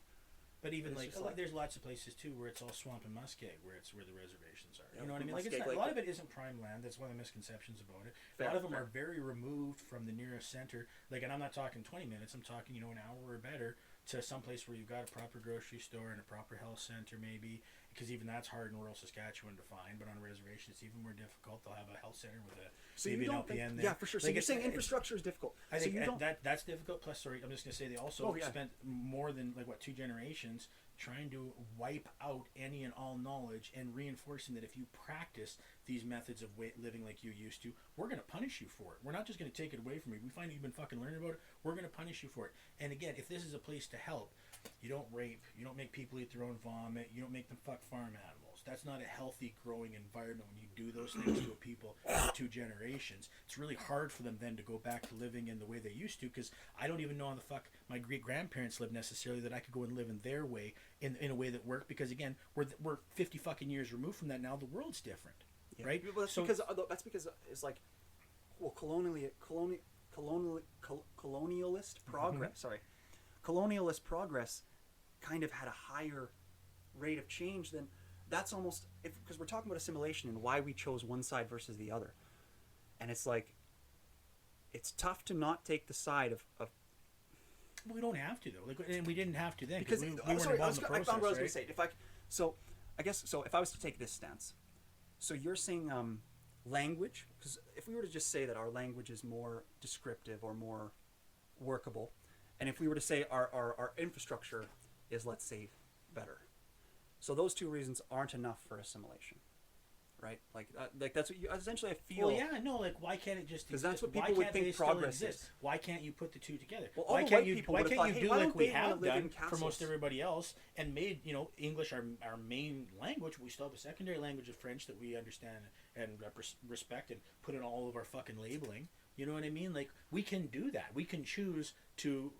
But even like there's lots of places too where it's all swamp and muskeg, where the reservations are. Yeah, you know what I mean? Like, a lot of it isn't prime land. That's one of the misconceptions about it. A lot of them are very removed from the nearest center. Like, and I'm not talking 20 minutes. I'm talking an hour or better to some place where you've got a proper grocery store and a proper health center, maybe. Because even that's hard in rural Saskatchewan to find, but on a reservation it's even more difficult. They'll have a health center with maybe an LPN there. Yeah, for sure. So you're saying infrastructure is difficult. I think that's difficult. Plus, sorry, I'm just going to say they also spent more than 2 generations trying to wipe out any and all knowledge and reinforcing that if you practice these methods of living like you used to, we're going to punish you for it. We're not just going to take it away from you. We find you've been fucking learning about it, we're going to punish you for it. And again, if this is a place to help, you don't rape, you don't make people eat their own vomit, you don't make them fuck farm animals. That's not a healthy growing environment when you do those things to a people for 2 generations. It's really hard for them then to go back to living in the way they used to, because I don't even know how the fuck my great-grandparents lived necessarily, that I could go and live in their way in a way that worked, because again, we're 50 fucking years removed from that now. The world's different, right? Well, that's because it's like, well, colonialist progress. Sorry, colonialist progress kind of had a higher rate of change than. That's almost because we're talking about assimilation and why we chose one side versus the other, and it's like it's tough to not take the side of we don't have to though, and we didn't have to then because we weren't involved in the process, I found what I was right? going to say. If I was to take this stance, so you're saying language, because if we were to just say that our language is more descriptive or more workable, and if we were to say our infrastructure is, let's say, better. So those 2 reasons aren't enough for assimilation, right? Like that's what you essentially I feel. Well, yeah, no, like why can't it just? Because that's what people would think progress is. Why can't you put the 2 together? Well, why can't you do like we have done for most everybody else and made English our main language? We still have a secondary language of French that we understand and respect and put in all of our fucking labeling. You know what I mean? Like we can do that. We can choose to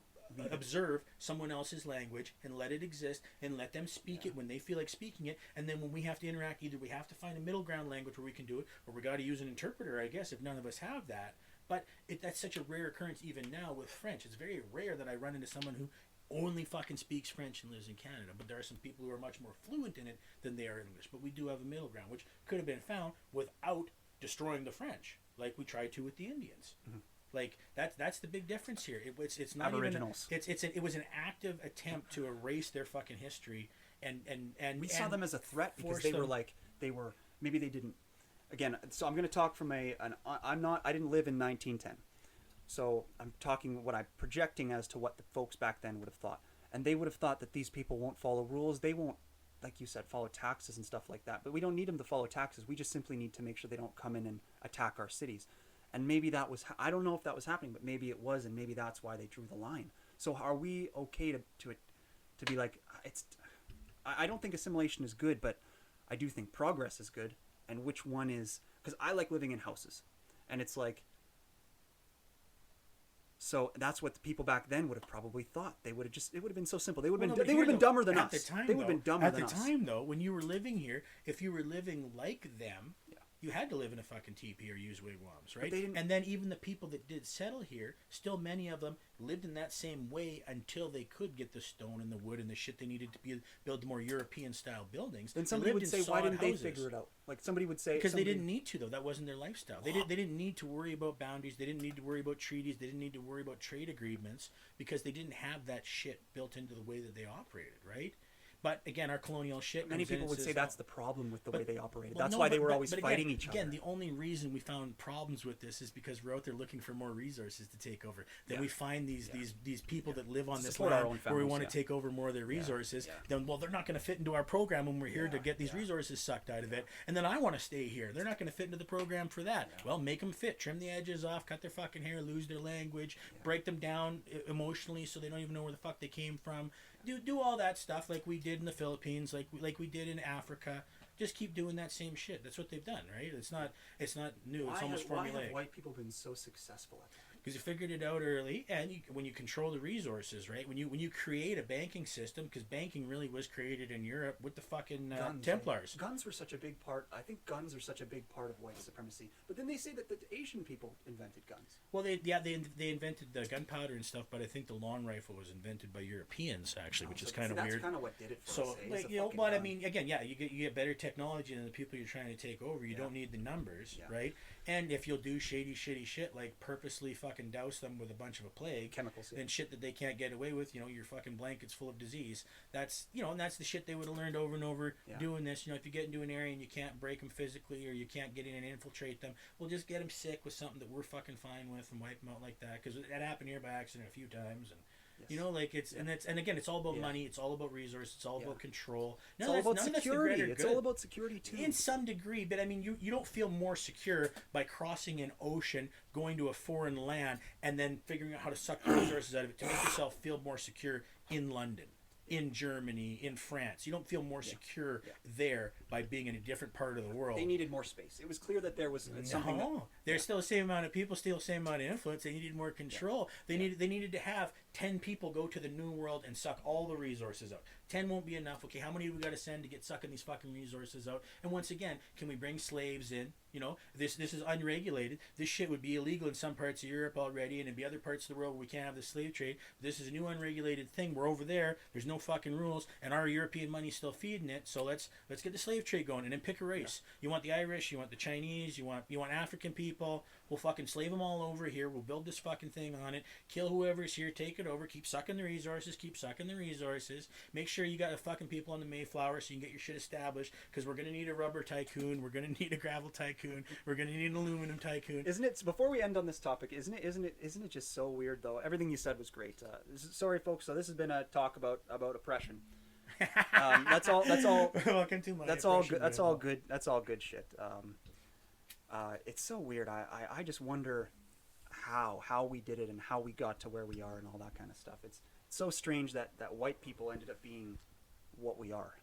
observe someone else's language and let it exist and let them speak it when they feel like speaking it, and then when we have to interact, either we have to find a middle ground language where we can do it, or we got to use an interpreter, I guess, if none of us have that. But that's such a rare occurrence even now with French. It's very rare that I run into someone who only fucking speaks French and lives in Canada, but there are some people who are much more fluent in it than they are English. But we do have a middle ground, which could have been found without destroying the French, like we tried to with the Indians. Mm-hmm. Like that's the big difference here. It's not Aboriginals. It was an active attempt to erase their fucking history, and we saw them as a threat because they were maybe they didn't. Again, so I'm going to talk from I didn't live in 1910, so I'm talking what I'm projecting as to what the folks back then would have thought, and they would have thought that these people won't follow rules. They won't, like you said, follow taxes and stuff like that. But we don't need them to follow taxes. We just simply need to make sure they don't come in and attack our cities. And maybe that was, I don't know if that was happening, but maybe it was, and maybe that's why they drew the line. So are we okay to be like, I don't think assimilation is good, but I do think progress is good. And which one is, because I like living in houses. And it's like, so that's what the people back then would have probably thought. They would have it would have been so simple. They would have been dumber than us. They would have been dumber than us. At the time, though, when you were living here, if you were living like them, you had to live in a fucking teepee or use wigwams, right? And then even the people that did settle here, still many of them lived in that same way until they could get the stone and the wood and the shit they needed to build more European-style buildings. Then somebody would say, why didn't they figure it out? Like somebody would say... Because they didn't need to, though. That wasn't their lifestyle. They didn't need to worry about boundaries. They didn't need to worry about treaties. They didn't need to worry about trade agreements because they didn't have that shit built into the way that they operated, right? But again, our colonial shit. Many comes in people and would says, say that's the problem with the way they operated. well, That's no, why they were but always again, fighting each other. Again, the only reason we found problems with this is because we're out there looking for more resources to take over. Then we find these people that live on this Support land our own where we families, want to take over more of their resources. Then, well, they're not going to fit into our program when we're here to get these resources sucked out of it. And then I want to stay here. They're not going to fit into the program for that. Well, make them fit. Trim the edges off. Cut their fucking hair. Lose their language. Break them down emotionally so they don't even know where the fuck they came from. Do all that stuff like we did in the Philippines, like we did in Africa. Just keep doing that same shit. That's what they've done, right? It's not new. It's almost formulaic. Why have white people been so successful at that? Because you figured it out early, and when you control the resources, right? When you create a banking system, because banking really was created in Europe with the fucking Templars. Right? Guns were such a big part. I think guns are such a big part of white supremacy. But then they say that the Asian people invented guns. Well, they invented the gunpowder and stuff, but I think the long rifle was invented by Europeans actually, which is kind of weird. That's kind of what did it for us. So, like, but I mean, again, you get better technology than the people you're trying to take over. You don't need the numbers, right? And if you'll do shitty shit like purposely fucking douse them with a bunch of a plague, chemicals, and shit that they can't get away with, your fucking blankets full of disease. That's and that's the shit they would have learned over and over doing this. If you get into an area and you can't break them physically or you can't get in and infiltrate them, we'll just get them sick with something that we're fucking fine with and wipe them out like that. Because that happened here by accident a few times and. And again, it's all about money. It's all about resources. It's all about control. It's all about security. It's all about security too. In some degree, but I mean, you don't feel more secure by crossing an ocean, going to a foreign land, and then figuring out how to suck the resources out of it to make yourself feel more secure in London, in Germany, in France. You don't feel more secure there by being in a different part of the world. They needed more space. It was clear that there was something. There's still the same amount of people, still the same amount of influence. They needed more control. They needed to have 10 people go to the New World and suck all the resources out. 10 won't be enough. Okay, how many do we got to send to get sucking these fucking resources out? And once again, can we bring slaves in? This is unregulated. This shit would be illegal in some parts of Europe already, and in other parts of the world where we can't have the slave trade. This is a new unregulated thing. We're over there. There's no fucking rules, and our European money's still feeding it. So let's get the slave trade going, and then pick a race. You want the Irish? You want the Chinese? You want African people? We'll fucking slave them all over here. We'll build this fucking thing on it. Kill whoever's here. Take it over. Keep sucking the resources. Keep sucking the resources. Make sure you got the fucking people on the Mayflower so you can get your shit established. Because we're gonna need a rubber tycoon. We're gonna need a gravel tycoon. We're gonna need an aluminum tycoon. Isn't it? Before we end on this topic, isn't it just so weird though? Everything you said was great. Sorry, folks. So this has been a talk about oppression. That's all. Welcome to my. That's all good. That's all good. That's all good shit. It's so weird. I just wonder how we did it and how we got to where we are and all that kind of stuff. It's so strange that white people ended up being what we are.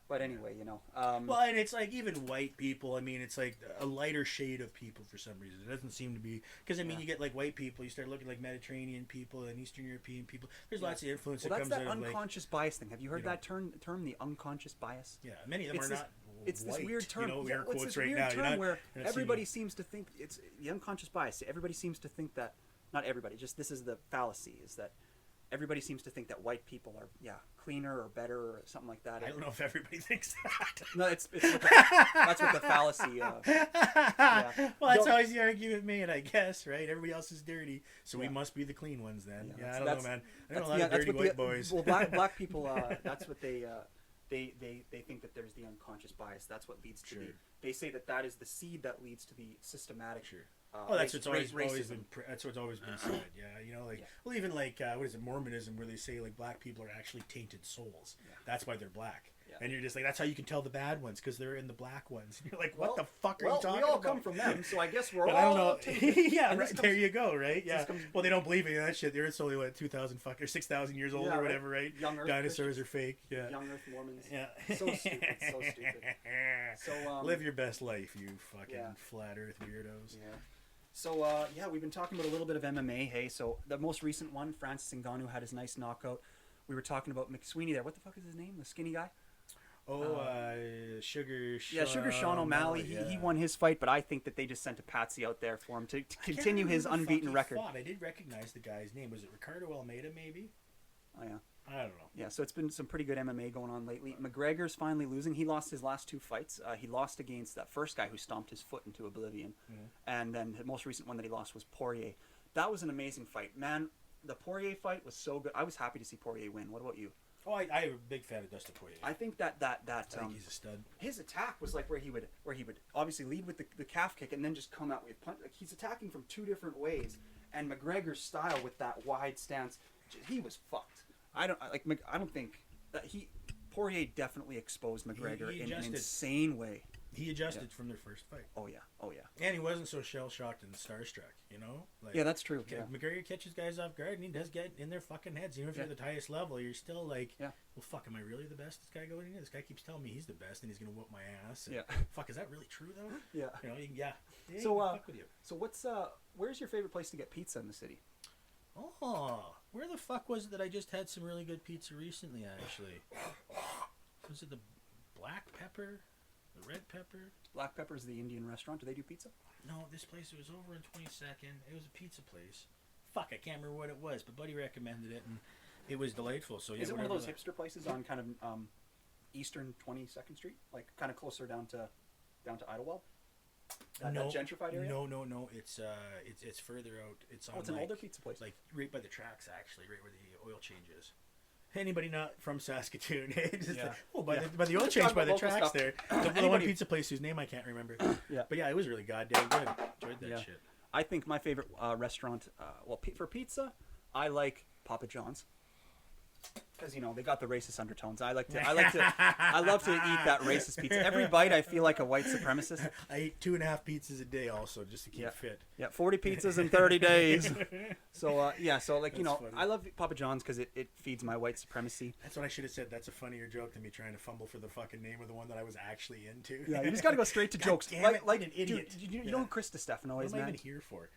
But anyway, well, and it's like even white people. I mean, it's like a lighter shade of people for some reason. It doesn't seem to be because I mean, you get like white people. You start looking like Mediterranean people and Eastern European people. There's lots of influence that comes out of that's that unconscious bias thing. Have you heard that term, the unconscious bias? Yeah, many of them are not. It's white, this weird term. Air quotes this right weird now. term where everybody seems to think it's the unconscious bias. Everybody seems to think that, not everybody. Just this is the fallacy: is that everybody seems to think that white people are cleaner or better or something like that. I don't know if everybody thinks that. No, that's what the fallacy. Well, that's always the argument made, I guess, right? Everybody else is dirty, so we must be the clean ones then. I don't know, man. I know a lot of dirty white boys. Well, black people. That's what they think that there's the unconscious bias. That's what leads to the. They say that is the seed that leads to the systematic. That's what's always been. That's what's always been said. Well, even like what is it, Mormonism, where they say like black people are actually tainted souls. That's why they're black. And you're just like, that's how you can tell the bad ones because they're in the black ones. And you're like, what the fuck are you talking about? We all come from them, so I guess we're all. I don't know. There you go, right? Yeah. Well, they don't believe any of that shit. They're only 2,000 or 6,000 years old or whatever, right? Young Earth Dinosaurs Christians. are fake. Yeah. Young Earth Mormons. Yeah. So stupid. So stupid. So live your best life, you fucking flat Earth weirdos. Yeah. So we've been talking about a little bit of MMA. Hey, so the most recent one, Francis Ngannou had his nice knockout. We were talking about McSweeney there. What the fuck is his name? The skinny guy. Sugar Sean O'Malley. He won his fight, but I think that they just sent a patsy out there for him to continue his unbeaten record. I did recognize the guy's name. Was it Ricardo Almeida, maybe? Oh, yeah. I don't know. Yeah, so it's been some pretty good MMA going on lately. McGregor's finally losing. He lost his last two fights. He lost against that first guy who stomped his foot into oblivion. And then the most recent one that he lost was Poirier. That was an amazing fight. Man, the Poirier fight was so good. I was happy to see Poirier win. What about you? Oh, I'm a big fan of Dustin Poirier. I think I think he's a stud. his attack was like where he would obviously lead with the calf kick and then just come out with punch. Like he's attacking from two different ways. And McGregor's style with that wide stance, he was fucked. I don't think that Poirier definitely exposed McGregor in an insane way. He adjusted from their first fight. Oh yeah. And he wasn't so shell shocked and starstruck, you know. Like, yeah, that's true. Yeah. McGregor catches guys off guard, and he does get in their fucking heads. Even if you're at the highest level, you're still like, well, fuck, am I really the best? This guy going in? This guy keeps telling me he's the best, and he's gonna whoop my ass. And, fuck, is that really true though? Yeah. You know, yeah. So, what's where's your favorite place to get pizza in the city? Oh, where the fuck was it that I just had some really good pizza recently? Actually, was it the Black Pepper? The Red Pepper? Black Pepper's the Indian restaurant. Do they do pizza? No, this place, it was over in 22nd. It was a pizza place. Fuck, I can't remember what it was, but Buddy recommended it, and it was delightful. So yeah, is it one of those hipster places on kind of eastern 22nd Street, like kind of closer down to Idlewild? That gentrified area? No. It's further out. It's on. It's an older pizza place, like right by the tracks, actually, right where the oil change is. Anybody not from Saskatoon? By the oil change by the tracks stuff. There. The one pizza place whose name I can't remember. But yeah, it was really goddamn good. Enjoyed that shit. I think my favorite restaurant, for pizza, I like Papa John's. Because they got the racist undertones. I love to eat that racist pizza. Every bite, I feel like a white supremacist. I eat 2.5 pizzas a day, also, just to keep fit. Yeah, 40 pizzas in 30 days. So funny. I love Papa John's because it feeds my white supremacy. That's what I should have said. That's a funnier joke than me trying to fumble for the fucking name of the one that I was actually into. Yeah, you just got to go straight to jokes. Like an idiot. Dude, you know who Chris Stefano is, man? What am I even here for?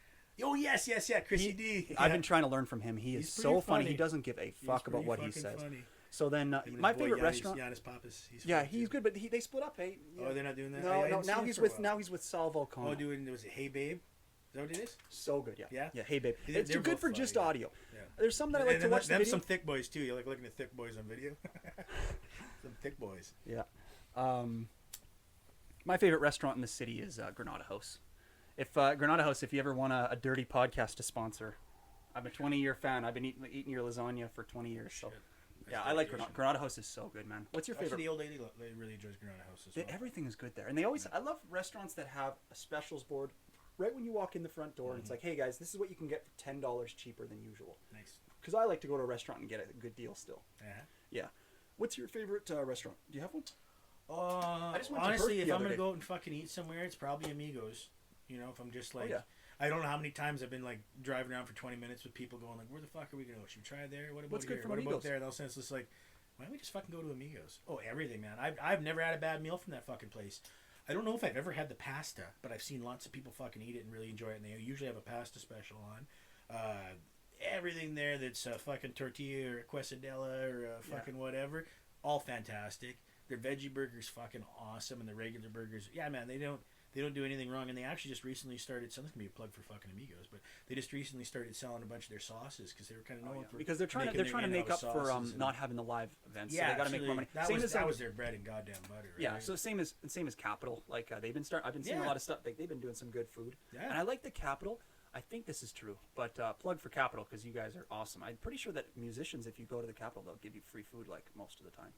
Oh, yes, Chrissy D. Yeah. I've been trying to learn from him. He's so funny. He doesn't give a fuck about what he says. Funny. So then, my favorite restaurant. Giannis Papas. He's good, but they split up. Hey. Yeah. Oh, they're not doing that. No. Now he's with Sal Volcano. Oh, was it Hey Babe? Is that what it is? So good. Yeah. Yeah. Hey Babe. It's good for just audio. Yeah. There's some that I like to watch. Them some thick boys too. You like looking at thick boys on video. Some thick boys. Yeah. My favorite restaurant in the city is Granada House. If Granada House, if you ever want a dirty podcast to sponsor, I'm a 20-year fan. I've been eating your lasagna for 20 years. So, yeah, I like Granada. Granada House is so good, man. What's your favorite? Actually, the old lady really enjoys Granada House as well. Everything is good there, and I love restaurants that have a specials board right when you walk in the front door. And it's like, hey guys, this is what you can get for $10 cheaper than usual. Nice. Because I like to go to a restaurant and get a good deal still. Yeah. What's your favorite restaurant? Do you have one? Honestly, if I'm gonna go out and fucking eat somewhere, it's probably Amigos. If I'm just like, I don't know how many times I've been like driving around for 20 minutes with people going like, where the fuck are we gonna go? Should we try there? What about What's here? good from What Amigos? About there? And all of a sudden it's just like, why don't we just fucking go to Amigos? Oh, everything, man. I've never had a bad meal from that fucking place. I don't know if I've ever had the pasta, but I've seen lots of people fucking eat it and really enjoy it. And they usually have a pasta special on. Everything there that's a fucking tortilla or a quesadilla or a fucking whatever, all fantastic. Their veggie burgers fucking awesome, and the regular burgers, man, they don't do anything wrong. And they actually just recently started. Something's gonna be a plug for fucking Amigos, but they just recently started selling a bunch of their sauces because they were kind of known for because they're trying to make up for not having the live events. So they got to make more money. That was their bread and goddamn butter. Right? Yeah, so same as Capital. Like I've been seeing a lot of stuff. They've been doing some good food. Yeah. And I like the Capital. I think this is true, but plug for Capital because you guys are awesome. I'm pretty sure that musicians, if you go to the Capital, they'll give you free food like most of the time.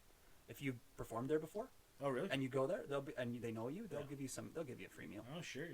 If you performed there before. Oh really? And you go there, they know you. They'll give you a free meal. Oh sure,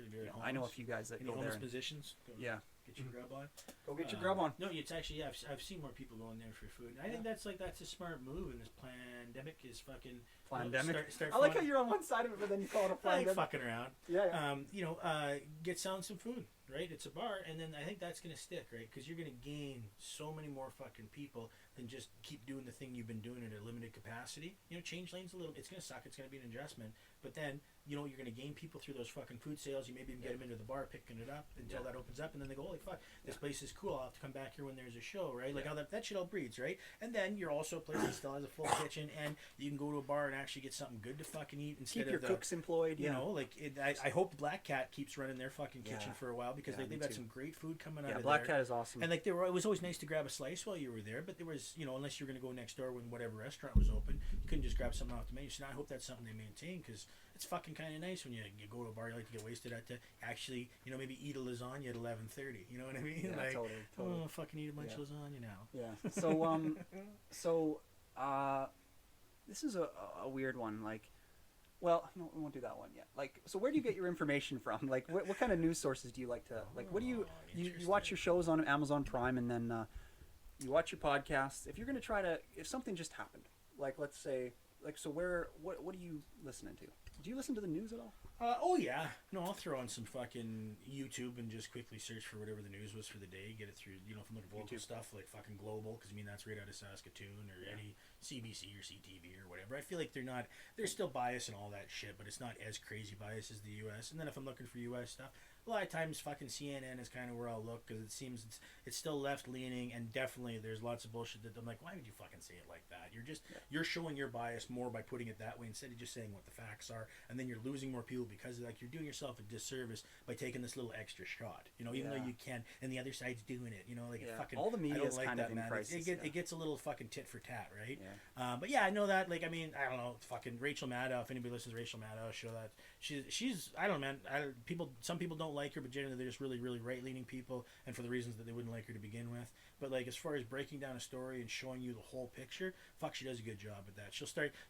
I know a few guys that go there. Musicians. Get your grub on. Go get your grub on. No, it's actually I've seen more people going there for food. I think that's a smart move in this pandemic. Is fucking pandemic. Start I like how you're on one side of it, but then you call it a pandemic. Like fucking around. Yeah. Get selling some food. Right, it's a bar, and then I think that's gonna stick, right? Because you're gonna gain so many more fucking people than just keep doing the thing you've been doing at a limited capacity. Change lanes a little. It's gonna suck. It's gonna be an adjustment, but then you're gonna gain people through those fucking food sales. You maybe even get them into the bar, picking it up until that opens up, and then they go, holy fuck, this place is cool. I'll have to come back here when there's a show, right? Like how that shit all breeds, right? And then you're also a place that still has a full kitchen, and you can go to a bar and actually get something good to fucking eat instead keep your cooks employed. I hope Black Cat keeps running their fucking kitchen for a while because they've got some great food coming out of Black there. Cat is awesome. And it was always nice to grab a slice while you were there, but there was, unless you were going to go next door when whatever restaurant was open, you couldn't just grab something off the menu. So now I hope that's something they maintain because it's fucking kind of nice when you go to a bar you like to get wasted at to actually, maybe eat a lasagna at 11:30. You know what I mean? Yeah, totally. Oh, fucking eat a bunch of lasagna now. Yeah. So This is a weird one. Like, well, no, we won't do that one yet. Like, so where do you get your information from? Like, what kind of news sources do you like to like? What do you watch your shows on Amazon Prime, and then you watch your podcasts. If you're gonna try to, if something just happened, like let's say, like, so what are you listening to? Do you listen to the news at all? Oh yeah, no, I'll throw on some fucking YouTube and just quickly search for whatever the news was for the day. Get it through, from the local YouTube stuff like fucking Global, because I mean that's right out of Saskatoon, or any CBC or CTV or whatever. I feel like they're still biased and all that shit, but it's not as crazy biased as the U.S. And then if I'm looking for U.S. stuff, a lot of times fucking CNN is kind of where I'll look, because it seems it's still left leaning, and definitely there's lots of bullshit that I'm like, why would you fucking say it like that? You're showing your bias more by putting it that way instead of just saying what the facts are, and then you're losing more people because like you're doing yourself a disservice by taking this little extra shot. Even though you can, and the other side's doing it. Fucking all the media is like kind that, of in man. crisis. It gets a little fucking tit for tat, right? Yeah. But yeah, I know that. Like, I mean, I don't know. Fucking Rachel Maddow. If anybody listens to Rachel Maddow, show that she's I don't know, man. Some people don't like her, but generally they're just really, really right leaning people, and for the reasons that they wouldn't like her to begin with. But like as far as breaking down a story and showing you the whole picture, fuck, she does a good job at that.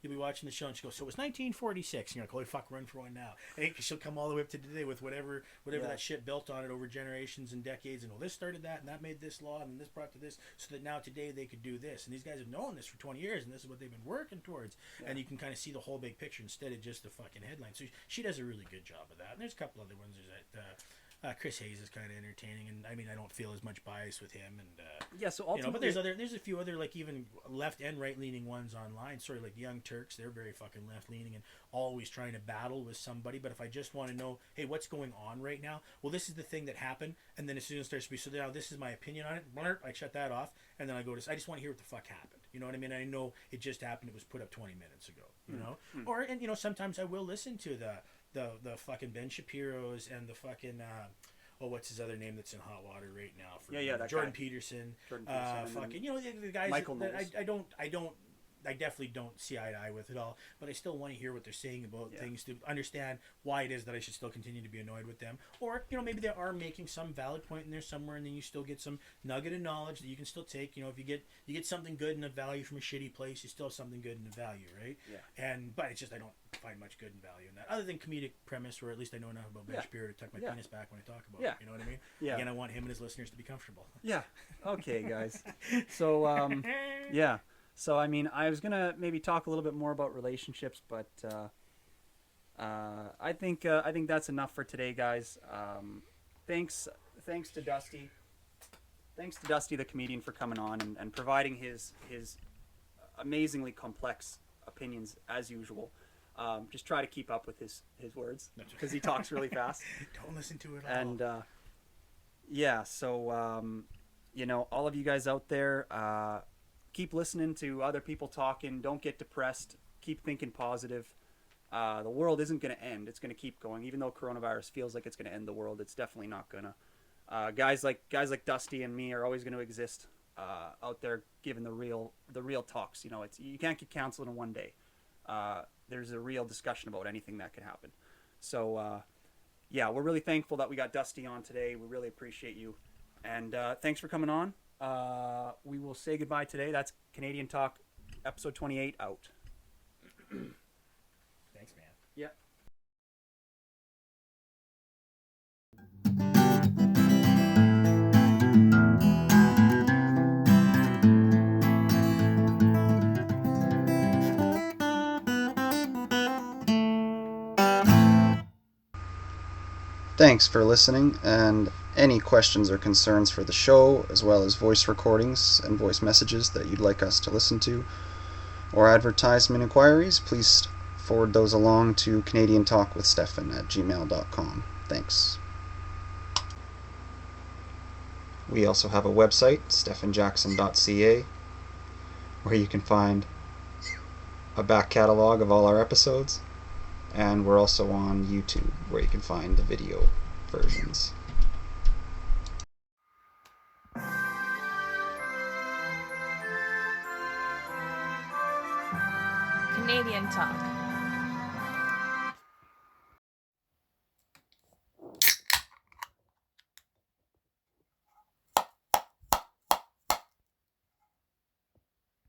You'll be watching the show and she goes, so it was 1946. You're like, holy fuck, run for one now. And she'll come all the way up to today with whatever that shit built on it over generations and decades. And this started that, and that made this law, and this brought to this, so that now today they could do this. And these guys have known this for 20 years, and this is what they've been working towards. Yeah. And you can kind of see the whole big picture instead of just the fucking headline. So she does a really good job of that. And there's a couple other ones. There's that. Chris Hayes is kind of entertaining, and I mean I don't feel as much bias with him, and so ultimately, but there's a few other like even left and right leaning ones online. Sort of like Young Turks, they're very fucking left leaning and always trying to battle with somebody. But if I just want to know, hey, what's going on right now? Well, this is the thing that happened, and then as soon as it starts to be so now this is my opinion on it. Blurt, I shut that off, and then I just want to hear what the fuck happened. You know what I mean? I know it just happened. It was put up 20 minutes ago. Or sometimes I will listen to the fucking Ben Shapiro's and the fucking what's his other name that's in hot water right now for that Jordan guy. Peterson. Fucking the guys Michael that I definitely don't see eye to eye with it all, but I still want to hear what they're saying about things to understand why it is that I should still continue to be annoyed with them. Or, maybe they are making some valid point in there somewhere, and then you still get some nugget of knowledge that you can still take. If you get something good and a value from a shitty place, you still have something good and a value, right? Yeah. But it's just I don't find much good and value in that, other than comedic premise, or at least I know enough about Ben Shapiro to tuck my penis back when I talk about it. You know what I mean? Yeah. Again, I want him and his listeners to be comfortable. Yeah. Okay, guys. So, yeah. So, I mean, I was going to maybe talk a little bit more about relationships, but I think that's enough for today, guys. Thanks to Dusty. Thanks to Dusty, the comedian, for coming on and providing his amazingly complex opinions, as usual. Just try to keep up with his words, because he talks really fast. Don't listen to it all. And, so, all of you guys out there, keep listening to other people talking. Don't get depressed. Keep thinking positive. The world isn't going to end. It's going to keep going. Even though coronavirus feels like it's going to end the world, it's definitely not going to. Guys like Dusty and me are always going to exist out there, giving the real talks. You can't get canceled in one day. There's a real discussion about anything that could happen. So, we're really thankful that we got Dusty on today. We really appreciate you. And thanks for coming on. We will say goodbye today. That's Canadian Talk, episode 28, out. Thanks, man. Yeah. Thanks for listening, and any questions or concerns for the show, as well as voice recordings and voice messages that you'd like us to listen to, or advertisement inquiries, please forward those along to CanadianTalkWithStephan@gmail.com. Thanks. We also have a website, Stephanjackson.ca, where you can find a back catalog of all our episodes, and we're also on YouTube, where you can find the video versions. Canadian Talk.